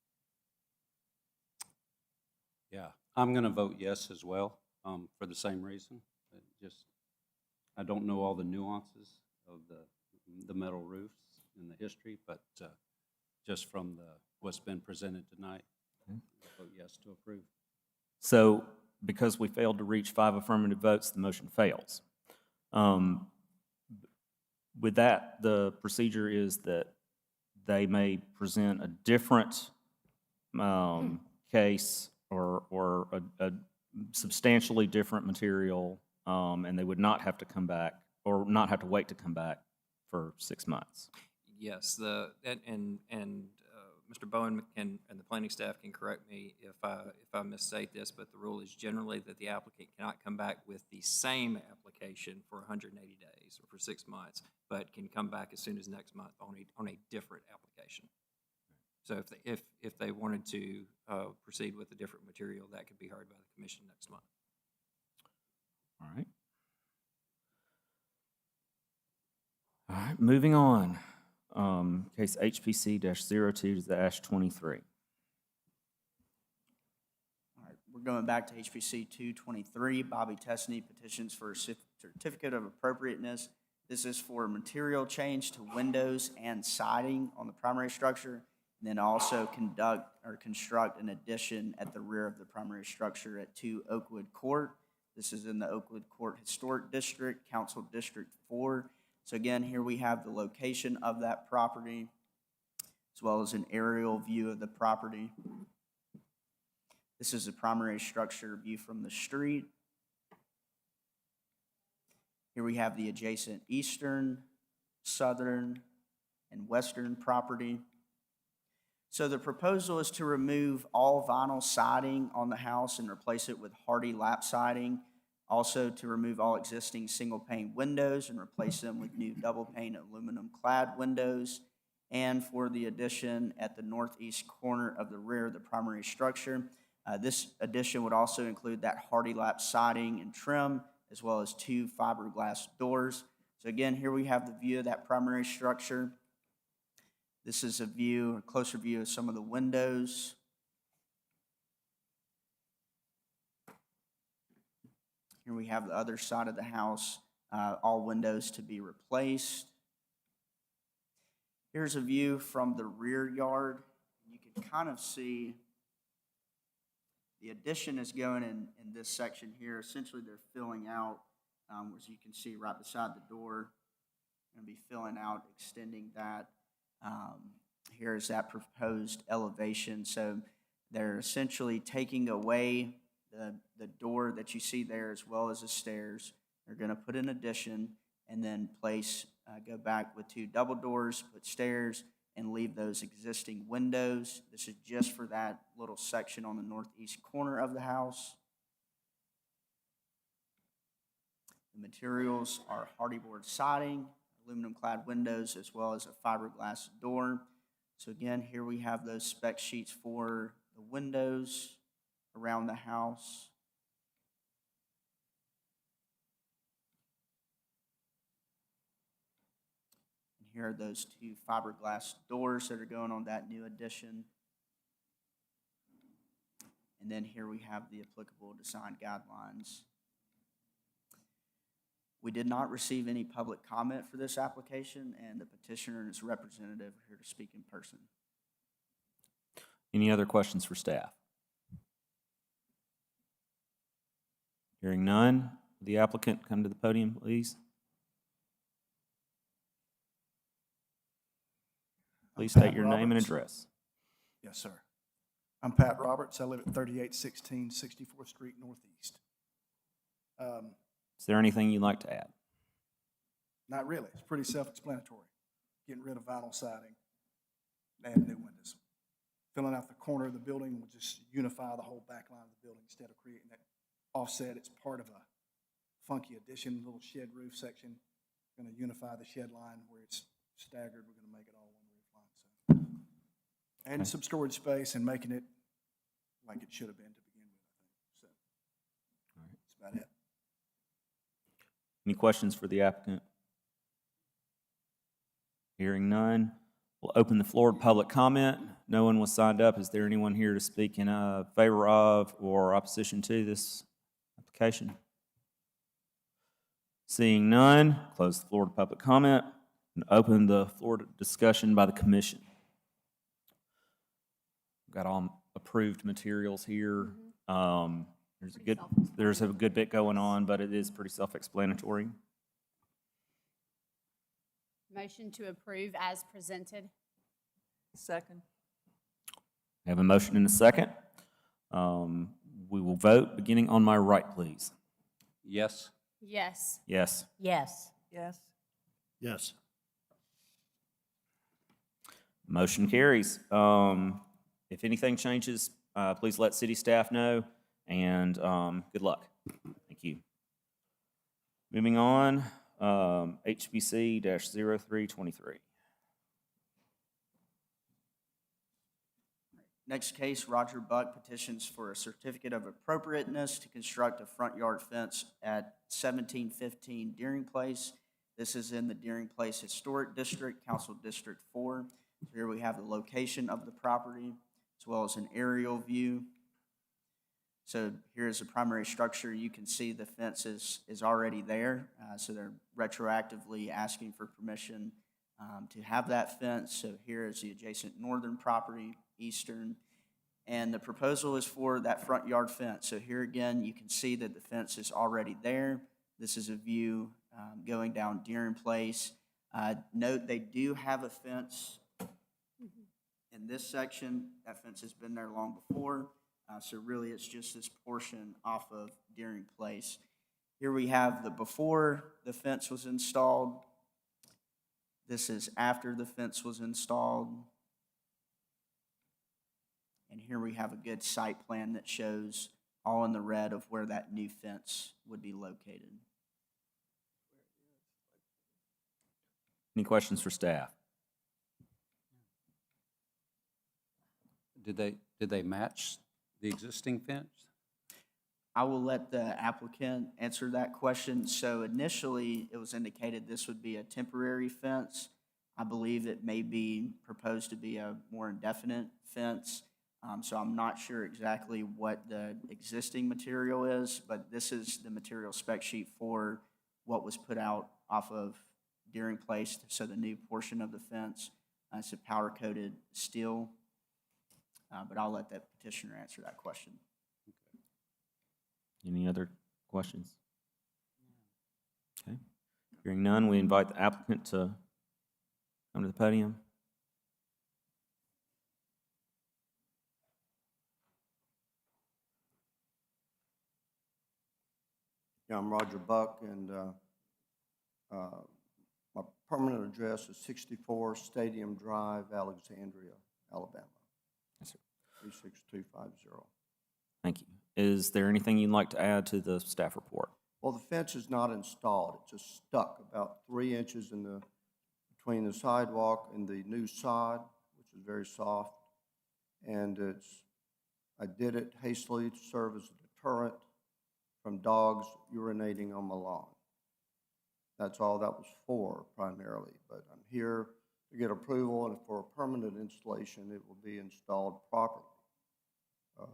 [SPEAKER 2] Yeah, I'm going to vote yes as well, for the same reason. I don't know all the nuances of the metal roofs and the history, but just from what's been presented tonight, I vote yes to approve.
[SPEAKER 1] So because we failed to reach 5 affirmative votes, the motion fails. With that, the procedure is that they may present a different case or a substantially different material, and they would not have to come back or not have to wait to come back for 6 months.
[SPEAKER 6] Yes, Mr. Bowen and the planning staff can correct me if I misstate this, but the rule is generally that the applicant cannot come back with the same application for 180 days or for 6 months, but can come back as soon as next month on a different application. So if they wanted to proceed with a different material, that could be heard by the commission next month.
[SPEAKER 1] All right. All right, moving on. Case HPC-02-23.
[SPEAKER 7] All right, we're going back to HPC 223. Bobby Tessney petitions for a certificate of appropriateness. This is for material change to windows and siding on the primary structure, and then also construct an addition at the rear of the primary structure at 2 Oakwood Court. This is in the Oakwood Court Historic District, Council District 4. So again, here we have the location of that property, as well as an aerial view of the property. This is a primary structure view from the street. Here we have the adjacent eastern, southern, and western property. So the proposal is to remove all vinyl siding on the house and replace it with hardy lap siding. Also to remove all existing single-pane windows and replace them with new double-pane aluminum-clad windows. And for the addition at the northeast corner of the rear of the primary structure, this addition would also include that hardy lap siding and trim, as well as 2 fiberglass doors. So again, here we have the view of that primary structure. This is a closer view of some of the windows. Here we have the other side of the house, all windows to be replaced. Here's a view from the rear yard. You can kind of see the addition is going in this section here. Essentially, they're filling out, as you can see right beside the door. Going to be filling out, extending that. Here's that proposed elevation. So they're essentially taking away the door that you see there, as well as the stairs. They're going to put an addition and then go back with 2 double doors, put stairs, and leave those existing windows. This is just for that little section on the northeast corner of the house. The materials are hardy board siding, aluminum-clad windows, as well as a fiberglass door. So again, here we have those spec sheets for the windows around the house. And here are those 2 fiberglass doors that are going on that new addition. And then here we have the applicable design guidelines. We did not receive any public comment for this application, and the petitioner and his representative are here to speak in person.
[SPEAKER 1] Any other questions for staff? Hearing none, will the applicant come to the podium, please? Please state your name and address.
[SPEAKER 14] Yes, sir. I'm Pat Roberts. I live at 3816 64th Street Northeast.
[SPEAKER 1] Is there anything you'd like to add?
[SPEAKER 14] Not really. It's pretty self-explanatory. Getting rid of vinyl siding, add new windows. Filling out the corner of the building will just unify the whole back line of the building instead of creating that offset. It's part of a funky addition, little shed roof section. Going to unify the shed line where it's staggered. We're going to make it all one roof line. So, adding some storage space and making it like it should have been to begin with, I think. So, that's about it.
[SPEAKER 1] Any questions for the applicant? Hearing none, we'll open the floor to public comment. No one was signed up. Is there anyone here to speak in favor of or opposition to this application? Seeing none, close the floor to public comment and open the floor to discussion by the commission. We've got all approved materials here. There's a good bit going on, but it is pretty self-explanatory.
[SPEAKER 12] Motion to approve as presented.
[SPEAKER 5] Second.
[SPEAKER 1] I have a motion and a second. We will vote, beginning on my right, please.
[SPEAKER 2] Yes?
[SPEAKER 12] Yes.
[SPEAKER 1] Yes.
[SPEAKER 4] Yes.
[SPEAKER 5] Yes.
[SPEAKER 13] Yes.
[SPEAKER 1] Motion carries. If anything changes, please let city staff know, and good luck. Thank you. Moving on, HBC-0323.
[SPEAKER 7] Next case, Roger Buck petitions for a certificate of appropriateness to construct a front yard fence at 1715 Deering Place. This is in the Deering Place Historic District, Council District 4. So here we have the location of the property as well as an aerial view. So here's the primary structure. You can see the fence is already there. So they're retroactively asking for permission to have that fence. So here is the adjacent northern property, eastern, and the proposal is for that front yard fence. So here again, you can see that the fence is already there. This is a view going down Deering Place. Note they do have a fence in this section. That fence has been there long before. So really it's just this portion off of Deering Place. Here we have the before the fence was installed. This is after the fence was installed. And here we have a good site plan that shows all in the red of where that new fence would be located.
[SPEAKER 1] Any questions for staff?
[SPEAKER 2] Did they match the existing fence?
[SPEAKER 7] I will let the applicant answer that question. So initially, it was indicated this would be a temporary fence. I believe it may be proposed to be a more indefinite fence. So I'm not sure exactly what the existing material is, but this is the material spec sheet for what was put out off of Deering Place. So the new portion of the fence, it's a powder-coated steel. But I'll let that petitioner answer that question.
[SPEAKER 1] Any other questions? Okay. Hearing none, we invite the applicant to come to the podium.
[SPEAKER 15] Yeah, I'm Roger Buck, and my permanent address is 64 Stadium Drive, Alexandria, Alabama.
[SPEAKER 1] Yes, sir.
[SPEAKER 15] 36250.
[SPEAKER 1] Thank you. Is there anything you'd like to add to the staff report?
[SPEAKER 15] Well, the fence is not installed. It's just stuck about 3 inches between the sidewalk and the new sod, which is very soft. And I did it hastily to serve as a deterrent from dogs urinating on my lawn. That's all that was for primarily, but I'm here to get approval, and for a permanent installation, it will be installed properly, with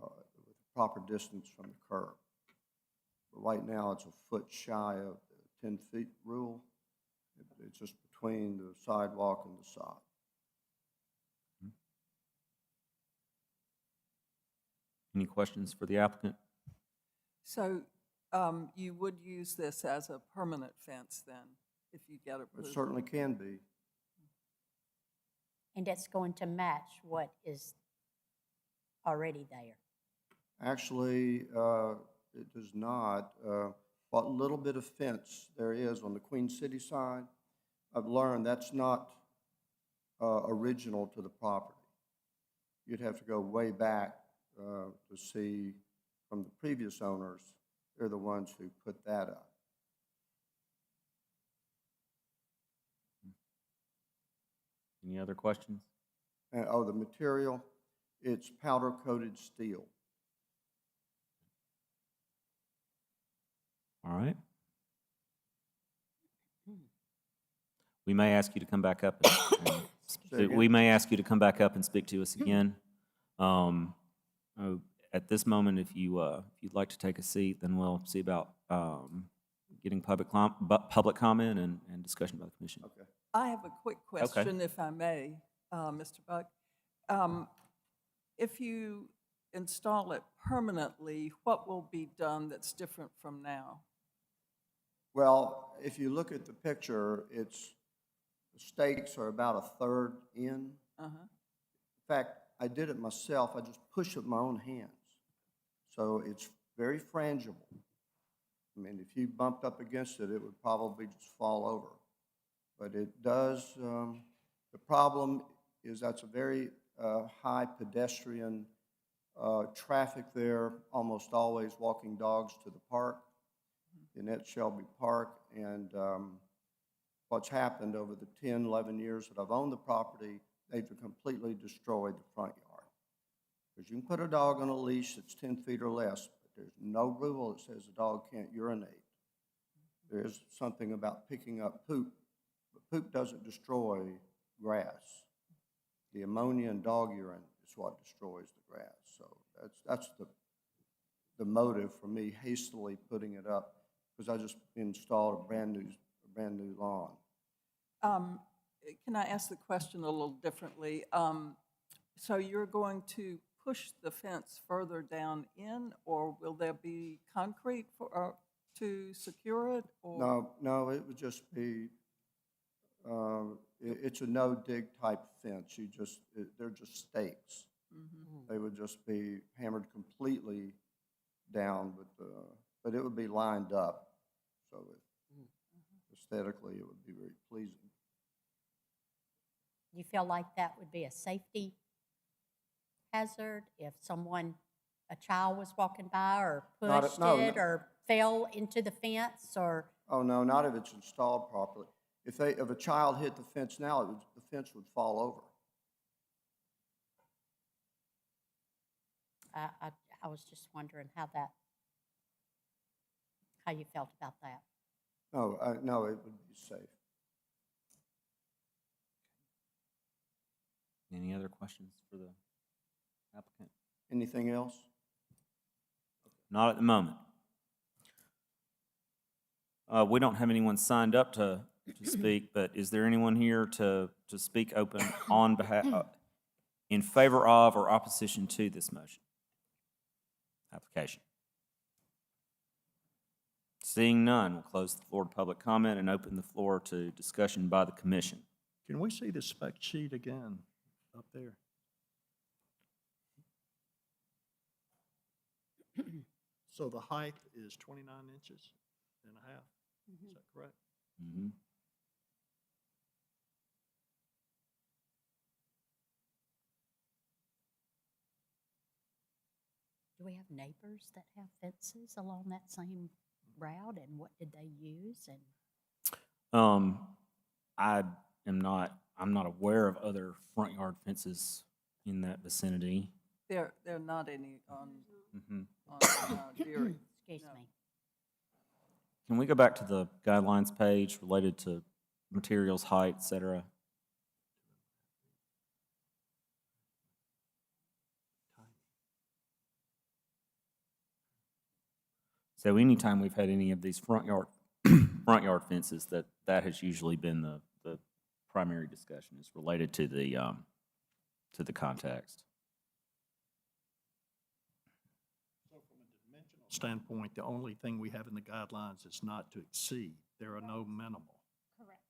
[SPEAKER 15] proper distance from the curb. But right now, it's a foot shy of the 10 feet rule. It's just between the sidewalk and the sod.
[SPEAKER 1] Any questions for the applicant?
[SPEAKER 5] So you would use this as a permanent fence then, if you get approval?
[SPEAKER 15] It certainly can be.
[SPEAKER 4] And it's going to match what is already there?
[SPEAKER 15] Actually, it does not. What little bit of fence there is on the Queen City side, I've learned that's not original to the property. You'd have to go way back to see from the previous owners. They're the ones who put that up.
[SPEAKER 1] Any other questions?
[SPEAKER 15] Oh, the material, it's powder-coated steel.
[SPEAKER 1] All right. We may ask you to come back up.
[SPEAKER 15] Say again?
[SPEAKER 1] We may ask you to come back up and speak to us again. At this moment, if you'd like to take a seat, then we'll see about getting public comment and discussion by the commission.
[SPEAKER 15] Okay.
[SPEAKER 5] I have a quick question, if I may, Mr. Buck. If you install it permanently, what will be done that's different from now?
[SPEAKER 15] Well, if you look at the picture, the stakes are about a third in.
[SPEAKER 5] Uh-huh.
[SPEAKER 15] In fact, I did it myself. I just push it with my own hands. So it's very frangible. I mean, if you bumped up against it, it would probably just fall over. But it does, the problem is that's a very high pedestrian traffic there, almost always walking dogs to the park, in at Shelby Park. And what's happened over the 10, 11 years that I've owned the property, they've completely destroyed the front yard. Because you can put a dog on a leash that's 10 feet or less, but there's no rule that says the dog can't urinate. There is something about picking up poop, but poop doesn't destroy grass. The ammonia in dog urine is what destroys the grass. So that's the motive for me hastily putting it up, because I just installed a brand new lawn.
[SPEAKER 5] Can I ask the question a little differently? So you're going to push the fence further down in, or will there be concrete to secure it? Or?
[SPEAKER 15] No, it would just be, it's a no-dig type fence. They're just stakes.
[SPEAKER 5] Mm-hmm.
[SPEAKER 15] They would just be hammered completely down, but it would be lined up. So aesthetically, it would be very pleasing.
[SPEAKER 4] You feel like that would be a safety hazard if a child was walking by or pushed it or fell into the fence or?
[SPEAKER 15] Oh, no, not if it's installed properly. If a child hit the fence now, the fence would fall over.
[SPEAKER 4] I was just wondering how you felt about that.
[SPEAKER 15] No, it would be safe.
[SPEAKER 1] Any other questions for the applicant?
[SPEAKER 15] Anything else?
[SPEAKER 1] Not at the moment. We don't have anyone signed up to speak, but is there anyone here to speak open on behalf, in favor of or opposition to this motion? Application. Seeing none, we'll close the floor to public comment and open the floor to discussion by the commission.
[SPEAKER 13] Can we see the spec sheet again up there? So the height is 29 inches and a half. Is that correct?
[SPEAKER 1] Mm-hmm.
[SPEAKER 4] Do we have neighbors that have fences along that same route, and what did they use? And
[SPEAKER 1] I'm not aware of other front yard fences in that vicinity.
[SPEAKER 5] There are not any on Deering.
[SPEAKER 4] Excuse
[SPEAKER 5] No.
[SPEAKER 4] me.
[SPEAKER 1] Can we go back to the guidelines page related to materials, height, et cetera? So anytime we've had any of these front yard fences, that has usually been the primary discussion is related to the context.
[SPEAKER 13] So from a dimensional standpoint, the only thing we have in the guidelines is not to exceed. There are no minimal.
[SPEAKER 12] Correct.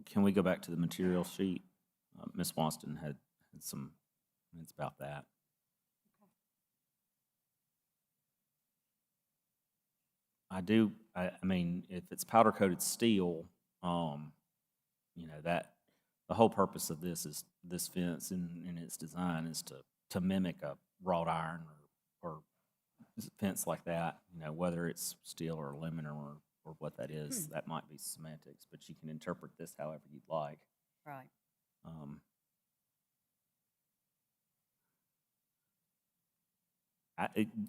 [SPEAKER 1] can we go back to the material sheet? Ms. Wonston had some comments about that. I mean, if it's powder coated steel, you know, that, the whole purpose of this fence in its design is to mimic a wrought iron or fence like that, you know, whether it's steel or aluminum or what that is, that might be semantics, but you can interpret this however you'd like.
[SPEAKER 4] Right.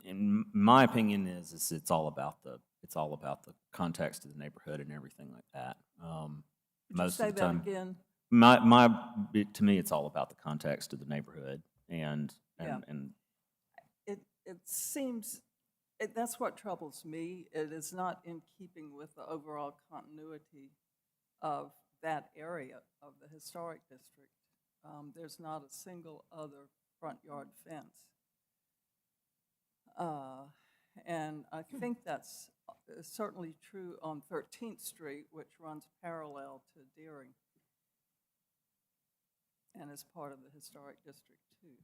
[SPEAKER 1] In my opinion, is it's all about the context of the neighborhood and everything like that.
[SPEAKER 5] Would you
[SPEAKER 1] Most
[SPEAKER 5] say
[SPEAKER 1] of the
[SPEAKER 5] that
[SPEAKER 1] time,
[SPEAKER 5] again?
[SPEAKER 1] to me, it's all about the context of the neighborhood and
[SPEAKER 5] Yeah.
[SPEAKER 1] and
[SPEAKER 5] It seems, that's what troubles me. It is not in keeping with the overall continuity of that area of the historic district. There's not a single other front yard fence. And I think that's certainly true on 13th Street, which runs parallel to Deering and is part of the historic district too.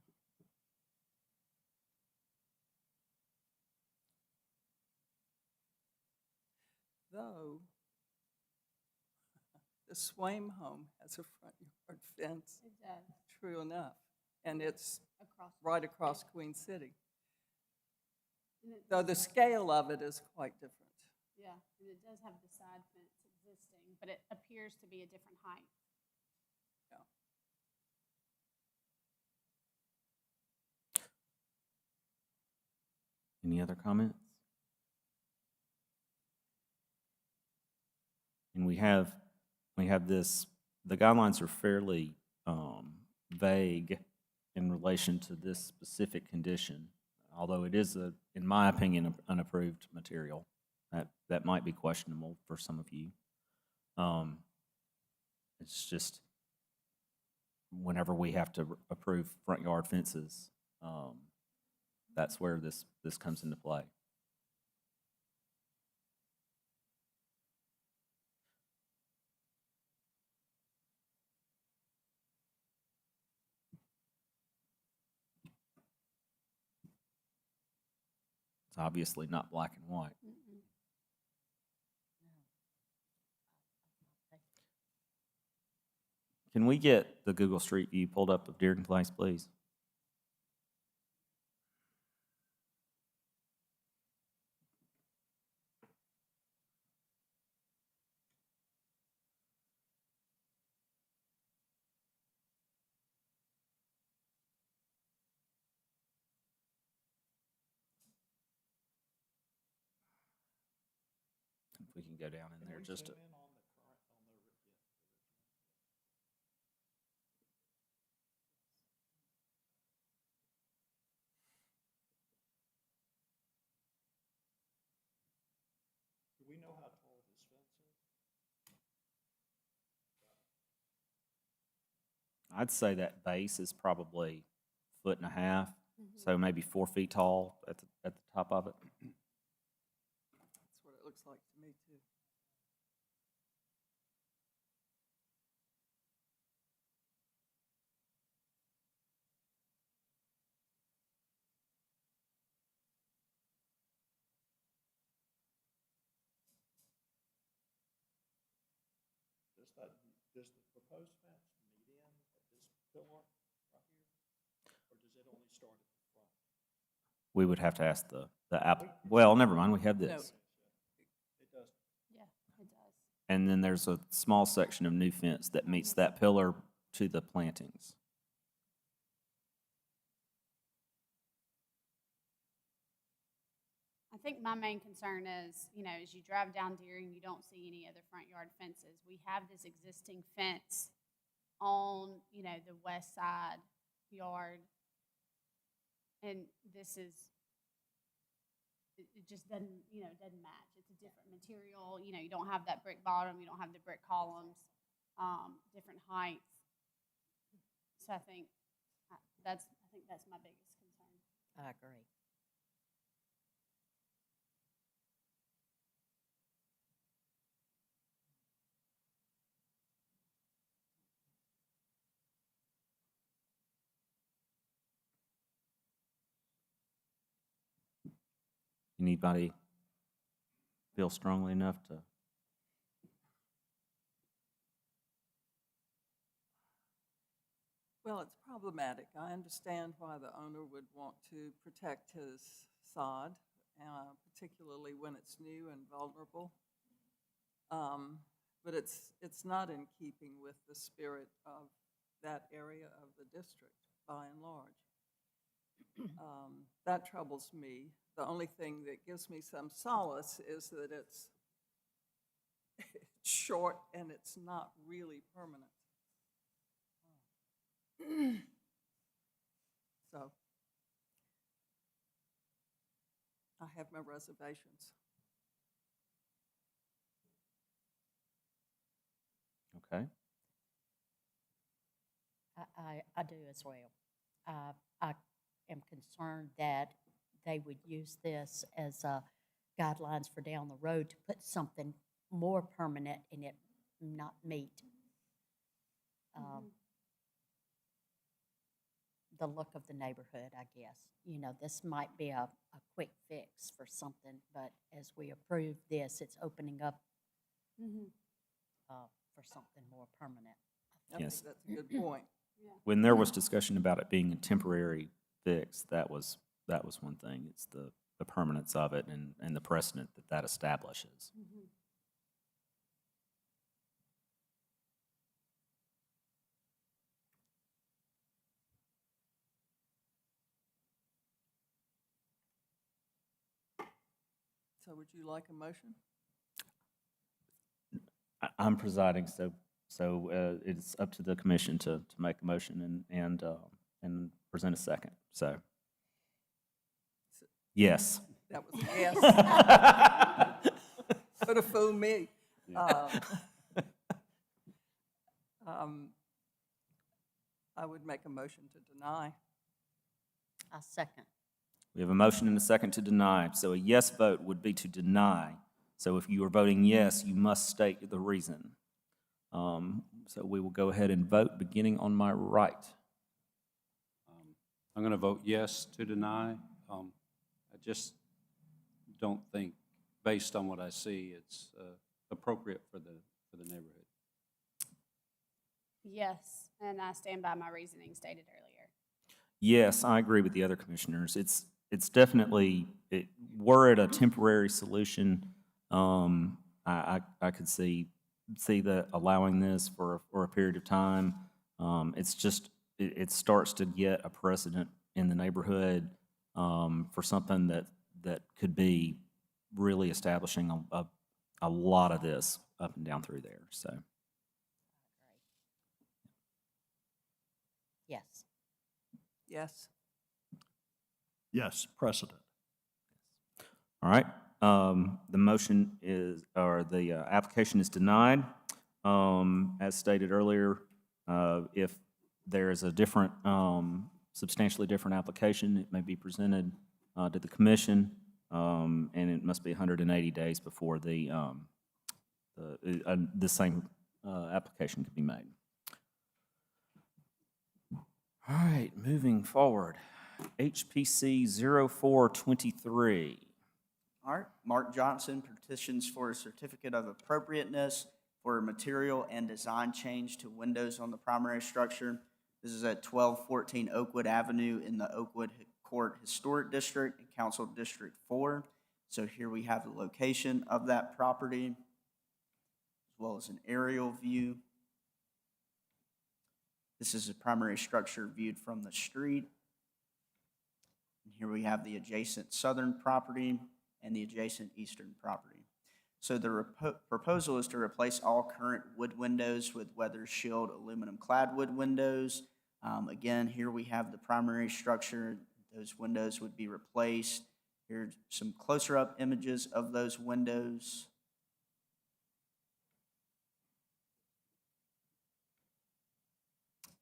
[SPEAKER 5] Though the Swaim home has a front yard fence.
[SPEAKER 12] It does.
[SPEAKER 5] True enough. And it's
[SPEAKER 12] Across.
[SPEAKER 5] right across Queen City.
[SPEAKER 12] And it
[SPEAKER 5] Though
[SPEAKER 12] does
[SPEAKER 5] the
[SPEAKER 12] have-
[SPEAKER 5] scale of it is quite different.
[SPEAKER 12] Yeah, and it does have the side fence existing, but it appears to be a different height.
[SPEAKER 5] Yeah.
[SPEAKER 1] any other comments? And we have this, the guidelines are fairly vague in relation to this specific condition, although it is, in my opinion, an unapproved material. That might be questionable for some of you. It's just, whenever we have to approve front yard fences, that's where this comes into play. It's obviously not black and white.
[SPEAKER 4] Mm-mm.
[SPEAKER 1] Can we get the Google Street View pulled up of Deering Place, please? If we can go down in there just a...
[SPEAKER 13] Do we know how tall this fence is?
[SPEAKER 1] I'd say that base is probably 1.5 feet, so maybe 4 feet tall at the top of it.
[SPEAKER 5] That's what it looks like to me too.
[SPEAKER 13] Does the proposed fence meet in at this pillar right here? Or does it only start at the front?
[SPEAKER 1] We would have to ask well, never mind, we have this.
[SPEAKER 13] It does.
[SPEAKER 12] Yeah, it does.
[SPEAKER 1] And then there's a small section of new fence that meets that pillar to the plantings.
[SPEAKER 12] I think my main concern is, you know, as you drive down Deering, you don't see any other front yard fences. We have this existing fence on, you know, the west side yard. And this is, it just doesn't, you know, doesn't match. It's a different material, you know, you don't have that brick bottom, you don't have the brick columns, different heights. So I think that's my biggest concern.
[SPEAKER 4] I agree.
[SPEAKER 1] Anybody feel strongly enough to?
[SPEAKER 5] Well, it's problematic. I understand why the owner would want to protect his sod, particularly when it's new and vulnerable. But it's not in keeping with the spirit of that area of the district, by and large. That troubles me. The only thing that gives me some solace is that it's short and it's not really permanent. So I have my reservations.
[SPEAKER 1] Okay.
[SPEAKER 4] I do as well. I am concerned that they would use this as guidelines for down the road to put something more permanent and it not meet the look of the neighborhood, I guess. You know, this might be a quick fix for something, but as we approve this, it's opening up for something more permanent.
[SPEAKER 5] I
[SPEAKER 1] Yes.
[SPEAKER 5] think that's a good point.
[SPEAKER 1] When there was discussion about it being a temporary fix, that was one thing. It's the permanence of it and the precedent that establishes.
[SPEAKER 5] So would you like a motion?
[SPEAKER 1] I'm presiding, so it's up to the commission to make a motion and present a second. So, yes.
[SPEAKER 5] That was a yes. Could have fooled me. I would make a motion to deny.
[SPEAKER 4] I second.
[SPEAKER 1] We have a motion and a second to deny. So a yes vote would be to deny. So if you are voting yes, you must state the reason. So we will go ahead and vote, beginning on my right.
[SPEAKER 2] I'm going to vote yes to deny. I just don't think, based on what I see, it's appropriate for the neighborhood.
[SPEAKER 12] Yes, and I stand by my reasoning stated earlier.
[SPEAKER 1] Yes, I agree with the other commissioners. It's definitely, were it a temporary solution, I could see that allowing this for a period of time. It's just, it starts to get a precedent in the neighborhood for something that could be really establishing a lot of this up and down through there, so.
[SPEAKER 4] Yes.
[SPEAKER 5] Yes.
[SPEAKER 13] Yes, precedent.
[SPEAKER 1] All right, the motion is, or the application is denied. As stated earlier, if there is a different, substantially different application, it may be presented to the commission, and it must be 180 days before the same application can be made. All right, moving forward, HPC 0423.
[SPEAKER 7] All right, Mark Johnson petitions for a certificate of appropriateness for a material and design change to windows on the primary structure. This is at 1214 Oakwood Avenue in the Oakwood Court Historic District, Council District 4. So here we have the location of that property, as well as an aerial view. This is a primary structure viewed from the street. And here we have the adjacent southern property and the adjacent eastern property. So the proposal is to replace all current wood windows with weather shield aluminum clad wood windows. Again, here we have the primary structure. Those windows would be replaced. Here's some closer up images of those windows.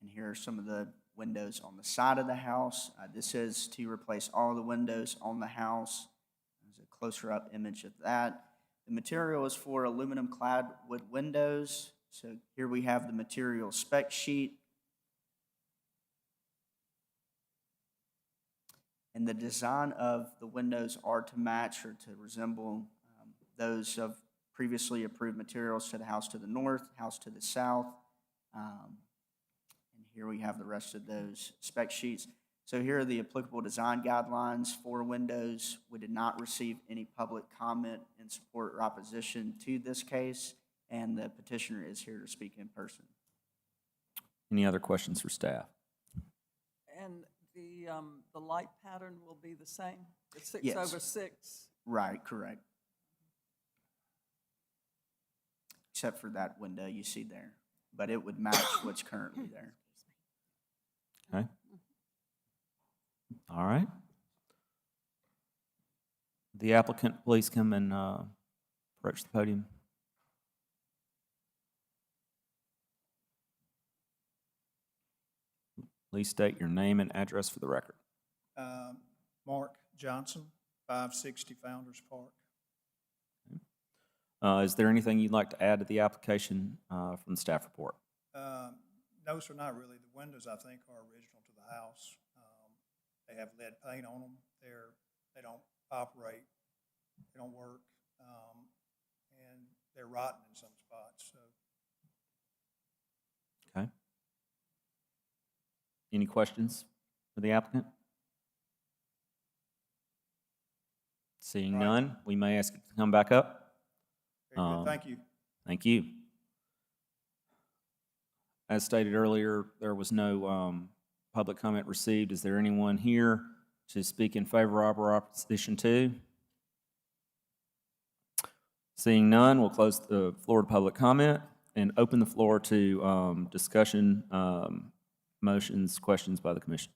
[SPEAKER 7] And here are some of the windows on the side of the house. This is to replace all the windows on the house. There's a closer up image of that. The material is for aluminum clad wood windows. So here we have the material spec sheet. And the design of the windows are to match or to resemble those of previously approved materials to the house to the north, house to the south. And here we have the rest of those spec sheets. So here are the applicable design guidelines for windows. We did not receive any public comment in support or opposition to this case, and the petitioner is here to speak in person.
[SPEAKER 1] Any other questions for staff?
[SPEAKER 5] And the light pattern will be the same? The 6
[SPEAKER 7] Yes.
[SPEAKER 5] over 6?
[SPEAKER 7] Right, correct. Except for that window you see there, but it would match what's currently there.
[SPEAKER 1] Okay. All right. The applicant, please come and approach the podium. Please state your name and address for the record.
[SPEAKER 16] Mark Johnson, 560 Founders Park.
[SPEAKER 1] Is there anything you'd like to add to the application from the staff report?
[SPEAKER 16] No, sir, not really. The windows, I think, are original to the house. They have lead paint on them. They don't operate. They don't work. And they're rotten in some spots, so.
[SPEAKER 1] Okay. Any questions for the applicant? Seeing
[SPEAKER 16] Right.
[SPEAKER 1] none, we may ask you to come back up.
[SPEAKER 16] Very good. Thank you.
[SPEAKER 1] Thank you. As stated earlier, there was no public comment received. Is there anyone here to speak in favor of or opposition to? Seeing none, we'll close the floor to public comment and open the floor to discussion, motions, questions by the commission.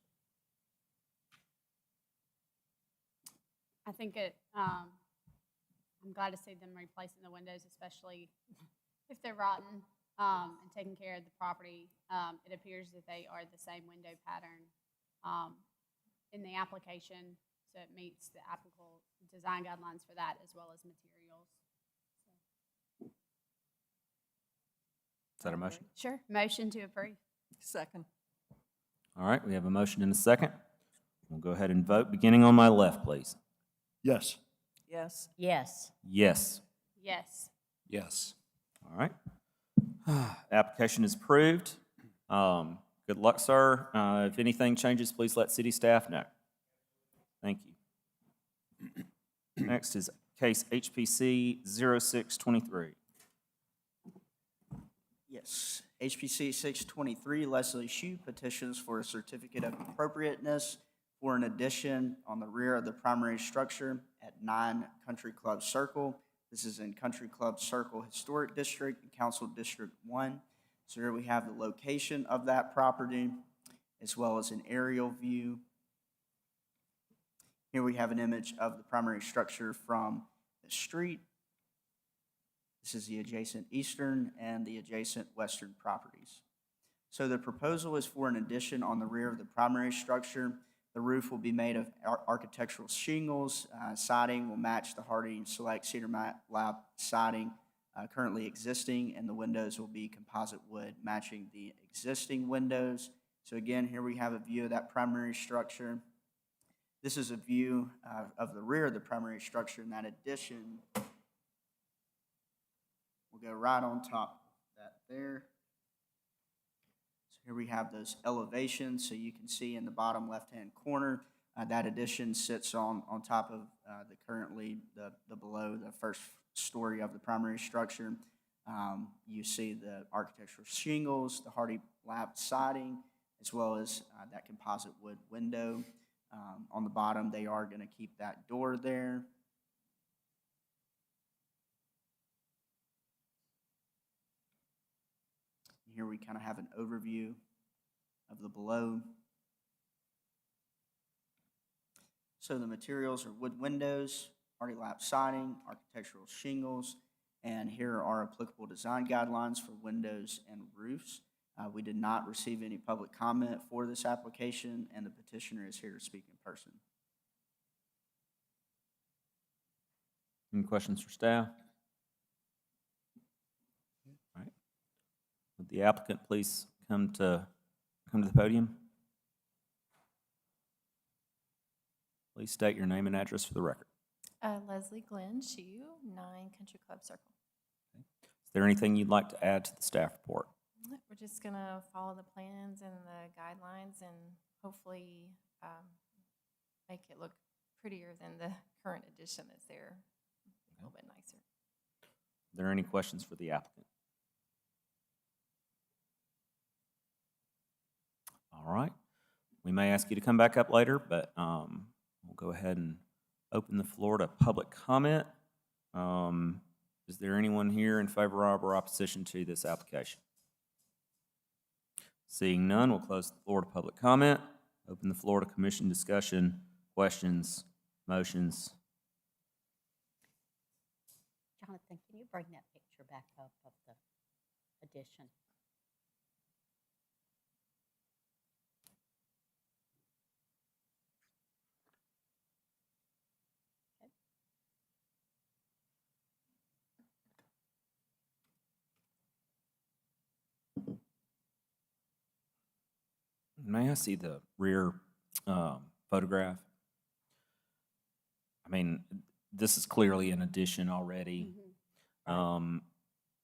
[SPEAKER 12] I think I'm glad to see them replacing the windows, especially if they're rotten, and taking care of the property. It appears that they are the same window pattern in the application, so it meets the applicable design guidelines for that as well as materials.
[SPEAKER 1] Is that a motion?
[SPEAKER 12] Sure. Motion to approve.
[SPEAKER 5] Second.
[SPEAKER 1] All right, we have a motion and a second. We'll go ahead and vote, beginning on my left, please.
[SPEAKER 13] Yes.
[SPEAKER 5] Yes.
[SPEAKER 4] Yes.
[SPEAKER 1] Yes.
[SPEAKER 12] Yes.
[SPEAKER 13] Yes.
[SPEAKER 1] All right. Application is approved. Good luck, sir. If anything changes, please let city staff know. Thank you. Next is case HPC 0623.
[SPEAKER 7] Yes, HPC 623, Leslie Shue petitions for a certificate of appropriateness for an addition on the rear of the primary structure at 9 Country Club Circle. This is in Country Club Circle Historic District and Council District 1. So here we have the location of that property as well as an aerial view. Here we have an image of the primary structure from the street. This is the adjacent eastern and the adjacent western properties. So the proposal is for an addition on the rear of the primary structure. The roof will be made of architectural shingles. Siding will match the Harding Select Cedar Lab siding currently existing, and the windows will be composite wood matching the existing windows. So again, here we have a view of that primary structure. This is a view of the rear of the primary structure, and that addition will go right on top of that there. So here we have those elevations, so you can see in the bottom left-hand corner, that addition sits on top of the currently the below the first story of the primary structure. You see the architectural shingles, the Hardy lap siding, as well as that composite wood window. On the bottom, they are going to keep that door there. Here we kind of have an overview of the below. So the materials are wood windows, Hardy lap siding, architectural shingles, and here are applicable design guidelines for windows and roofs. We did not receive any public comment for this application, and the petitioner is here to speak in person.
[SPEAKER 1] Any questions for staff? All right. Would the applicant please come to the podium? Please state your name and address for the record.
[SPEAKER 17] Leslie Glenn Shue, 9 Country Club Circle.
[SPEAKER 1] Is there anything you'd like to add to the staff report?
[SPEAKER 17] We're just going to follow the plans and the guidelines and hopefully make it look prettier than the current edition that's there, a little bit nicer.
[SPEAKER 1] Are there any questions for the applicant? All right. We may ask you to come back up later, but we'll go ahead and open the floor to public comment. Is there anyone here in favor of or opposition to this application? Seeing none, we'll close the floor to public comment, open the floor to commission discussion, questions, motions.
[SPEAKER 4] Jonathan, can you bring that picture back up of the addition?
[SPEAKER 1] May I see the rear photograph? I mean, this is clearly an addition already. I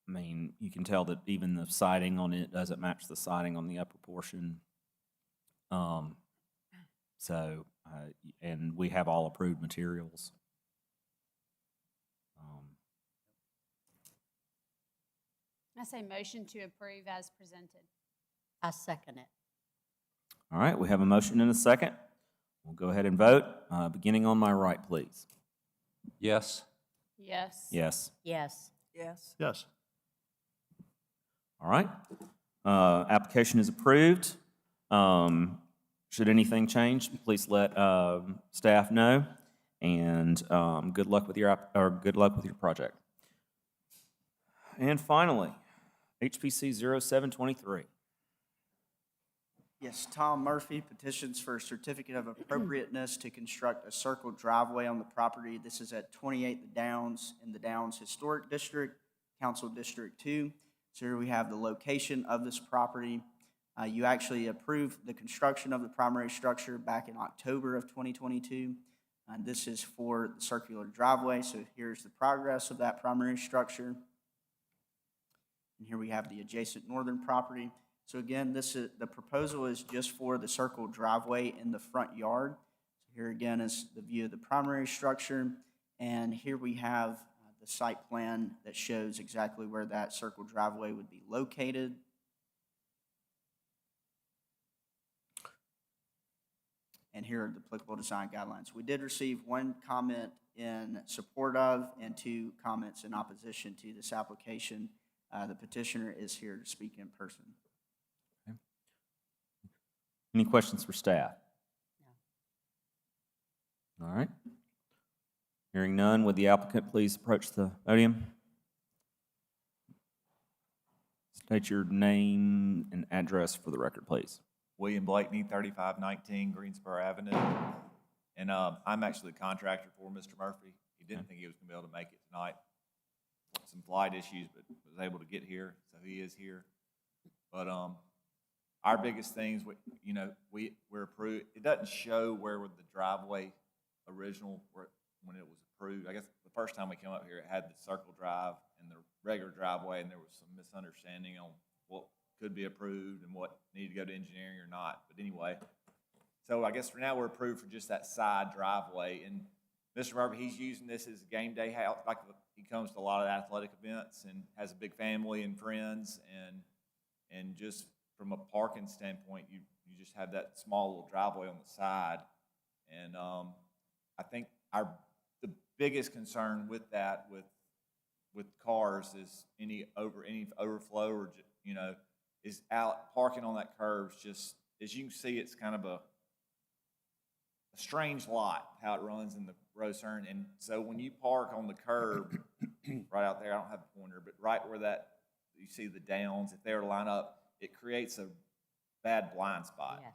[SPEAKER 1] mean, you can tell that even the siding on it doesn't match the siding on the upper portion. And we have all approved materials.
[SPEAKER 12] I say motion to approve as presented.
[SPEAKER 4] I second it.
[SPEAKER 1] All right, we have a motion and a second. We'll go ahead and vote. Beginning on my right, please.
[SPEAKER 2] Yes.
[SPEAKER 12] Yes.
[SPEAKER 1] Yes.
[SPEAKER 4] Yes.
[SPEAKER 5] Yes.
[SPEAKER 13] Yes.
[SPEAKER 1] All right. Application is approved. Should anything change, please let staff know. And good luck with your project. And finally, HPC 0723.
[SPEAKER 7] Yes, Tom Murphy petitions for a certificate of appropriateness to construct a circle driveway on the property. This is at 28 The Downs in the Downs Historic District, Council District 2. So here we have the location of this property. You actually approved the construction of the primary structure back in October of 2022. And this is for the circular driveway. So here's the progress of that primary structure. And here we have the adjacent northern property. So again, the proposal is just for the circle driveway in the front yard. So here again is the view of the primary structure. And here we have the site plan that shows exactly where that circle driveway would be located. And here are the applicable design guidelines. We did receive one comment in support of and 2 comments in opposition to this application. The petitioner is here to speak in person.
[SPEAKER 1] Any questions for staff?
[SPEAKER 4] No.
[SPEAKER 1] All right. Hearing none, would the applicant please approach the podium? State your name and address for the record, please.
[SPEAKER 18] William Blakeney, 3519 Greensboro Avenue. And I'm actually the contractor for Mr. Murphy. He didn't think he was going to be able to make it tonight. Some flight issues, but was able to get here, so he is here. But our biggest things, we're approved. It doesn't show where the driveway original, when it was approved. I guess the first time we came up here, it had the circle drive and the regular driveway, and there was some misunderstanding on what could be approved and what needed to go to engineering or not. But anyway, so I guess for now we're approved for just that side driveway. And Mr. Murphy, he's using this as a game day house. Like he comes to a lot of athletic events and has a big family and friends, and just from a parking standpoint, you just have that small little driveway on the side. And I think the biggest concern with that with cars is any overflow or is out parking on that curve. Just as you can see, it's kind of a strange lot how it runs in the road turn. And so when you park on the curb right out there, I don't have a pointer, but right where that you see the downs, if they were to line up, it creates a bad blind spot.
[SPEAKER 4] Yes.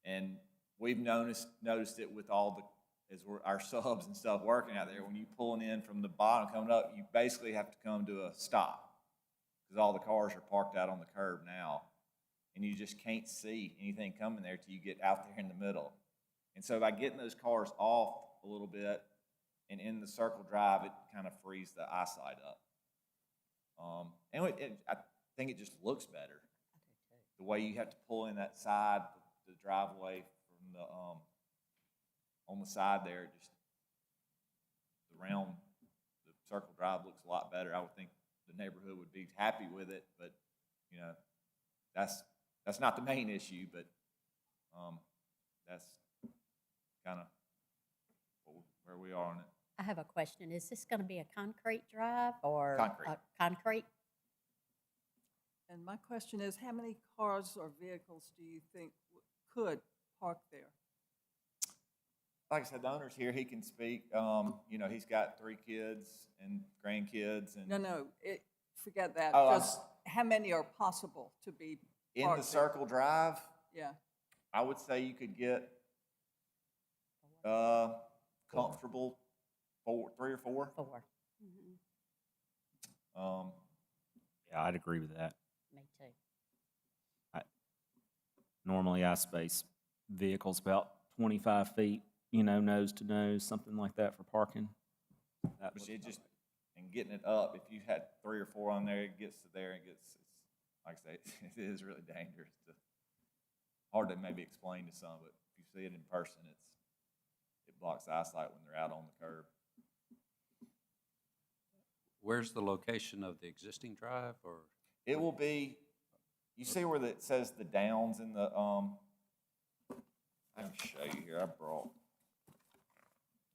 [SPEAKER 18] And we've noticed it with our subs and stuff working out there. When you pulling in from the bottom coming up, you basically have to come to a stop because all the cars are parked out on the curb now, and you just can't see anything coming there till you get out there in the middle. And so by getting those cars off a little bit and in the circle drive, it kind of frees the eyesight up. And I think it just looks better. The way you have to pull in that side, the driveway from the, on the side there, just the circle drive looks a lot better. I would think the neighborhood would be happy with it, but, you know, that's not the main issue, but, that's kind of where we are on it.
[SPEAKER 4] I have a question. Is this going to be a concrete drive or?
[SPEAKER 18] Concrete.
[SPEAKER 4] Concrete?
[SPEAKER 5] And my question is, how many cars or vehicles do you think could park there?
[SPEAKER 18] Like I said, the owner's here, he can speak. You know, he's got 3 kids and grandkids and.
[SPEAKER 5] No, forget that.
[SPEAKER 18] Oh,
[SPEAKER 5] Just how many are possible to be
[SPEAKER 18] in
[SPEAKER 5] parked
[SPEAKER 18] the circle drive,
[SPEAKER 5] there? Yeah.
[SPEAKER 18] I would say you could get, comfortable 3 or 4.
[SPEAKER 4] 4.
[SPEAKER 1] Yeah, I'd agree with that.
[SPEAKER 4] Me too.
[SPEAKER 1] Normally, I space vehicles about 25 feet, you know, nose to nose, something like that for parking.
[SPEAKER 18] But it just, and getting it up, if you had 3 or 4 on there, it gets to there and it's like I say, it is really dangerous. Hard to maybe explain to some, but if you see it in person, it blocks eyesight when they're out on the curb.
[SPEAKER 2] Where's the location of the existing drive, or?
[SPEAKER 18] It will be, you see where it says the downs in the, I can show you here, I brought.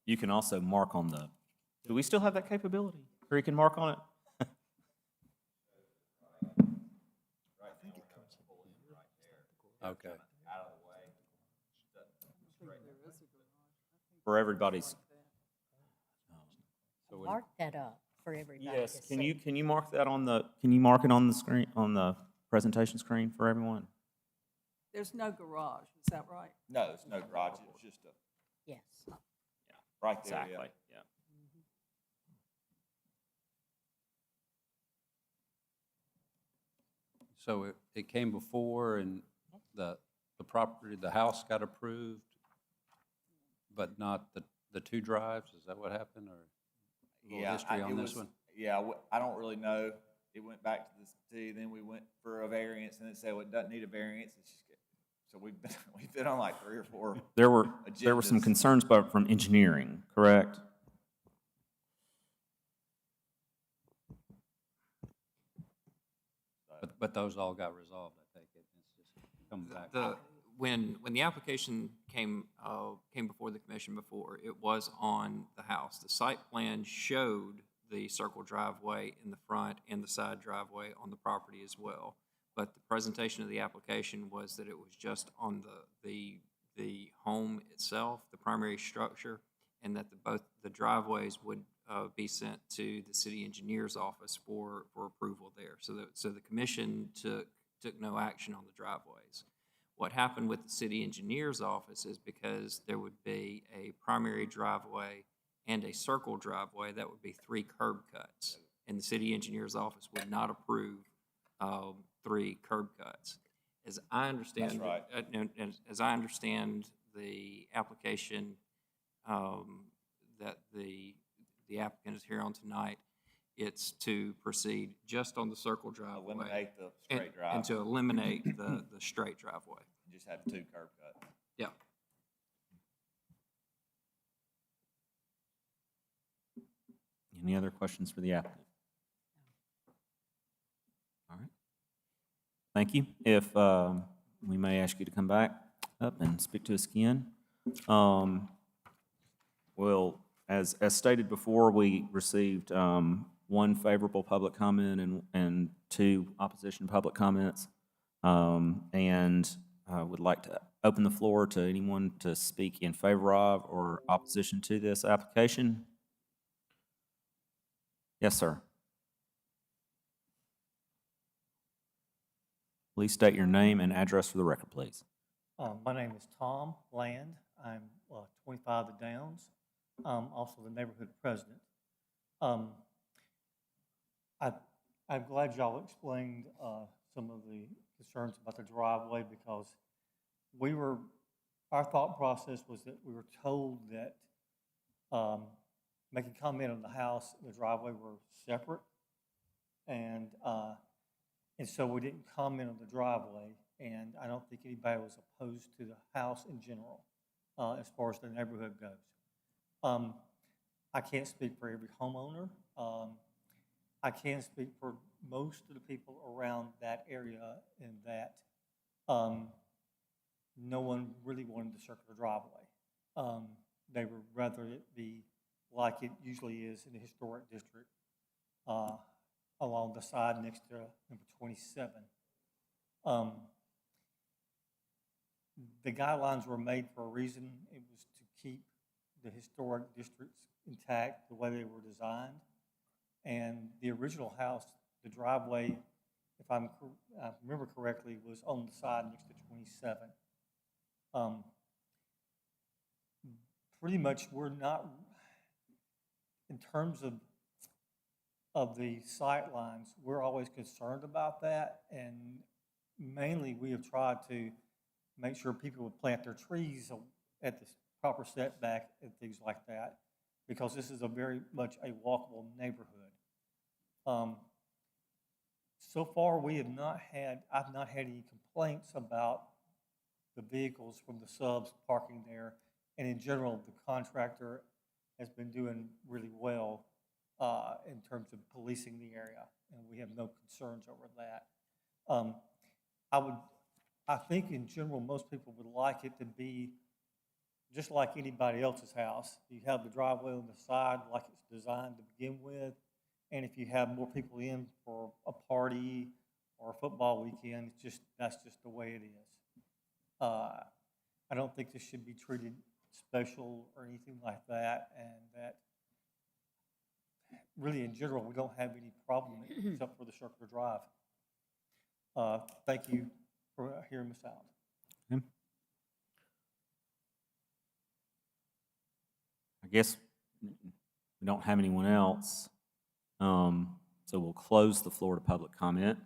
[SPEAKER 1] You can also mark on the, do we still have that capability? Where you can mark on it?
[SPEAKER 2] Okay.
[SPEAKER 1] For everybody's.
[SPEAKER 4] Mark that up for everybody to
[SPEAKER 1] Yes, can
[SPEAKER 4] see.
[SPEAKER 1] you mark that on the, can you mark it on the screen, on the presentation screen for everyone?
[SPEAKER 5] There's no garage, is that right?
[SPEAKER 18] No, it's no garage, it's just a,
[SPEAKER 4] Yes.
[SPEAKER 18] right there, yeah.
[SPEAKER 1] Exactly, yeah.
[SPEAKER 2] So it came before and the property, the house got approved, but not the 2 drives? Is that what happened, or a little history on this one?
[SPEAKER 18] Yeah, I don't really know. It went back to the city, then we went for a variance, and it said, well, it doesn't need a variance. It's just, so we've been on like 3 or 4
[SPEAKER 1] There were some
[SPEAKER 18] agendas.
[SPEAKER 1] concerns from engineering, correct?
[SPEAKER 2] But those all got resolved, I take it. It's just coming back.
[SPEAKER 6] When the application came before the commission before, it was on the house. The site plan showed the circle driveway in the front and the side driveway on the property as well. But the presentation of the application was that it was just on the home itself, the primary structure, and that both the driveways would be sent to the city engineer's office for approval there. So the commission took no action on the driveways. What happened with the city engineer's office is because there would be a primary driveway and a circle driveway, that would be 3 curb cuts. And the city engineer's office would not approve 3 curb cuts. As I understand,
[SPEAKER 18] That's right.
[SPEAKER 6] As I understand the application that the applicant is here on tonight, it's to proceed just on the circle driveway.
[SPEAKER 18] Eliminate the straight drive.
[SPEAKER 6] And to eliminate the straight driveway.
[SPEAKER 18] And just have 2 curb cuts.
[SPEAKER 6] Yeah.
[SPEAKER 1] Any other questions for the applicant? All right. Thank you. If we may ask you to come back up and speak to us again. Well, as stated before, we received 1 favorable public comment and 2 opposition public comments. And I would like to open the floor to anyone to speak in favor of or opposition to this application. Yes, sir. Please state your name and address for the record, please.
[SPEAKER 19] My name is Tom Land. I'm 25 The Downs. I'm also the neighborhood president. I'm glad y'all explained some of the concerns about the driveway, because our thought process was that we were told that making comment on the house and the driveway were separate. And so we didn't comment on the driveway, and I don't think anybody was opposed to the house in general, as far as the neighborhood goes. I can't speak for every homeowner. I can speak for most of the people around that area in that no one really wanted the circular driveway. They would rather it be like it usually is in the historic district, along the side next to number 27. The guidelines were made for a reason. It was to keep the historic districts intact the way they were designed. And the original house, the driveway, if I remember correctly, was on the side next to 27. Pretty much we're not, in terms of the sight lines, we're always concerned about that. And mainly we have tried to make sure people would plant their trees at the proper setback and things like that, because this is a very much a walkable neighborhood. So far, I've not had any complaints about the vehicles from the subs parking there. And in general, the contractor has been doing really well in terms of policing the area, and we have no concerns over that. I think in general, most people would like it to be just like anybody else's house. You have the driveway on the side like it's designed to begin with, and if you have more people in for a party or a football weekend, that's just the way it is. I don't think this should be treated special or anything like that, and that really in general we don't have any problem except for the circular drive. Thank you for hearing us out.
[SPEAKER 1] Okay. I guess we don't have anyone else, so we'll close the floor to public comment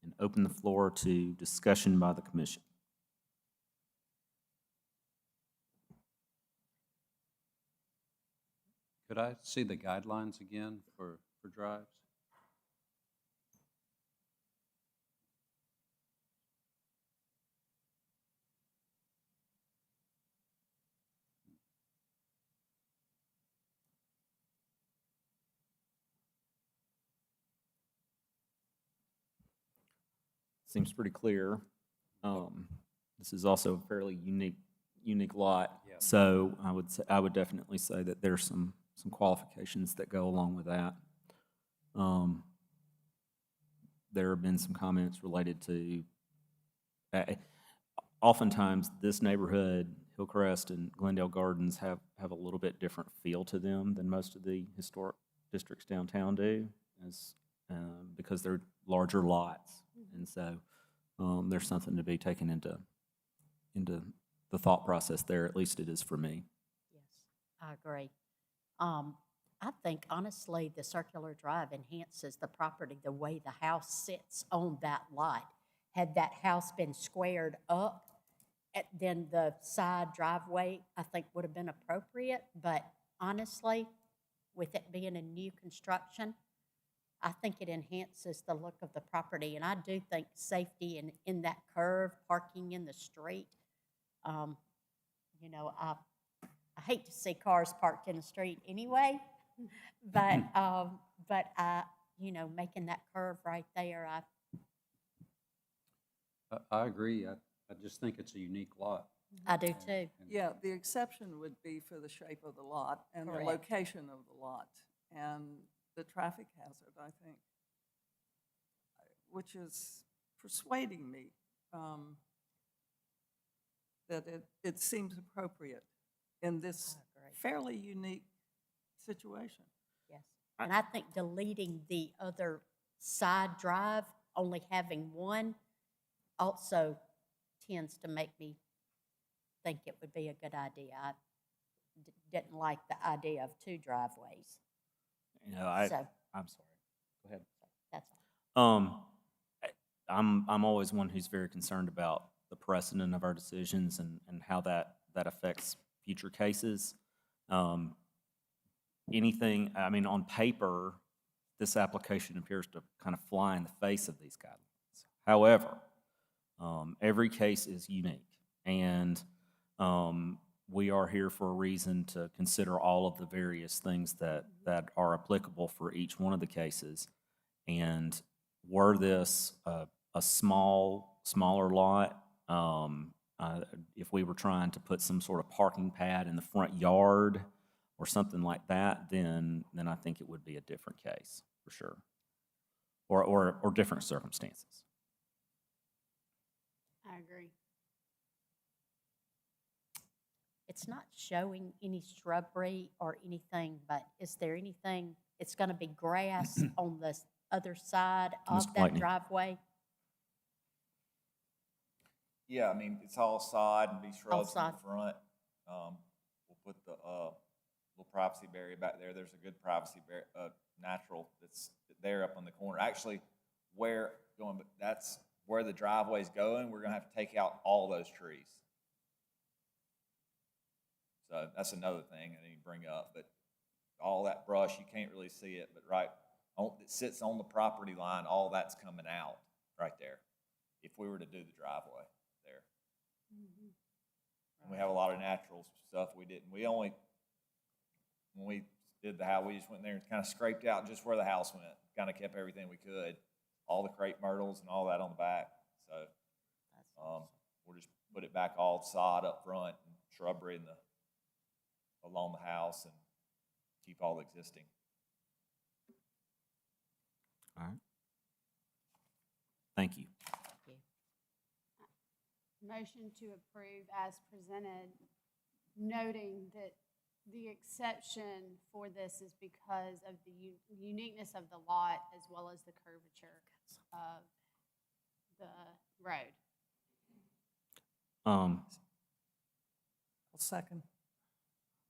[SPEAKER 1] and open the floor to discussion by the commission.
[SPEAKER 2] Could I see the guidelines again for drives?
[SPEAKER 1] Seems pretty clear. This is also a fairly unique lot.
[SPEAKER 2] Yeah.
[SPEAKER 1] So I would definitely say that there's some qualifications that go along with that. There have been some comments related to, oftentimes this neighborhood, Hillcrest and Glendale Gardens, have a little bit different feel to them than most of the historic districts downtown do, because they're larger lots. And so there's something to be taken into the thought process there, at least it is for me.
[SPEAKER 4] Yes, I agree. I think honestly, the circular drive enhances the property the way the house sits on that lot. Had that house been squared up, then the side driveway, I think, would have been appropriate. But honestly, with it being a new construction, I think it enhances the look of the property. And I do think safety in that curve, parking in the street, I hate to see cars parked in the street anyway, but making that curve right there,
[SPEAKER 2] I agree. I just think it's a unique lot.
[SPEAKER 4] I do too.
[SPEAKER 5] Yeah, the exception would be for the shape of the lot and
[SPEAKER 4] Correct.
[SPEAKER 5] the location of the lot and the traffic hazard, I think, which is persuading me that it seems appropriate in this fairly unique situation.
[SPEAKER 4] Yes. And I think deleting the other side drive, only having one, also tends to make me think it would be a good idea. I didn't like the idea of two driveways.
[SPEAKER 1] I'm sorry. Go ahead.
[SPEAKER 4] That's
[SPEAKER 1] I'm always one who's very concerned about the precedent of our decisions and how that affects future cases. Anything, I mean, on paper, this application appears to kind of fly in the face of these guidelines. However, every case is unique, and we are here for a reason to consider all of the various things that are applicable for each one of the cases. And were this a smaller lot, if we were trying to put some sort of parking pad in the front yard or something like that, then I think it would be a different case for sure, or different circumstances.
[SPEAKER 12] I agree.
[SPEAKER 4] It's not showing any shrubbery or anything, but is there anything, it's gonna be grass on the other side
[SPEAKER 1] Ms.
[SPEAKER 4] of that
[SPEAKER 1] Blakeney.
[SPEAKER 4] driveway?
[SPEAKER 18] Yeah, I mean, it's all sod and be shrubs in
[SPEAKER 4] sod.
[SPEAKER 18] the front. We'll put the little privacy barrier back there. There's a good privacy natural that's there up on the corner. Actually, that's where the driveway's going. We're gonna have to take out all those trees. So that's another thing I need to bring up. But all that brush, you can't really see it, but it sits on the property line. All that's coming out right there. If we were to do the driveway there. And we have a lot of natural stuff we didn't. When we did the house, we just went there and kind of scraped out just where the house went. Kind of kept everything we could. All the crepe myrtles and all that on the back. So we'll just put it back all sod up front and shrubbery along the house and keep all the existing.
[SPEAKER 1] All right. Thank you.
[SPEAKER 12] Motion to approve as presented, noting that the exception for this is because of the uniqueness of the lot as well as the curvature of the road.
[SPEAKER 5] I'll second.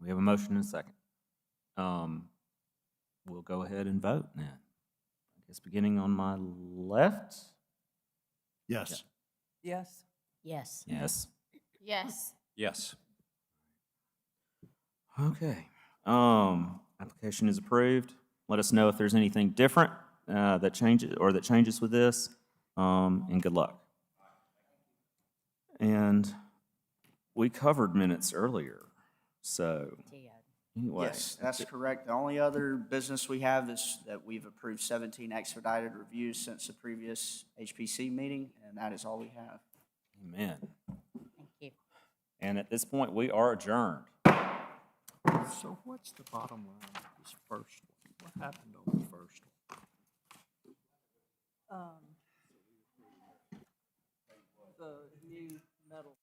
[SPEAKER 1] We have a motion and a second. We'll go ahead and vote now. I guess beginning on my left?
[SPEAKER 13] Yes.
[SPEAKER 5] Yes.
[SPEAKER 4] Yes.
[SPEAKER 1] Yes.
[SPEAKER 12] Yes.
[SPEAKER 2] Yes.
[SPEAKER 1] Okay. Application is approved. Let us know if there's anything different that changes with this, and good luck. And we covered minutes earlier, so anyway.
[SPEAKER 7] Yes, that's correct. The only other business we have is that we've approved 17 expedited reviews since the previous HPC meeting, and that is all we have.
[SPEAKER 1] Amen.
[SPEAKER 4] Thank you.
[SPEAKER 1] And at this point, we are adjourned.
[SPEAKER 13] So what's the bottom line of this first one? What happened on the first one?
[SPEAKER 5] The new metal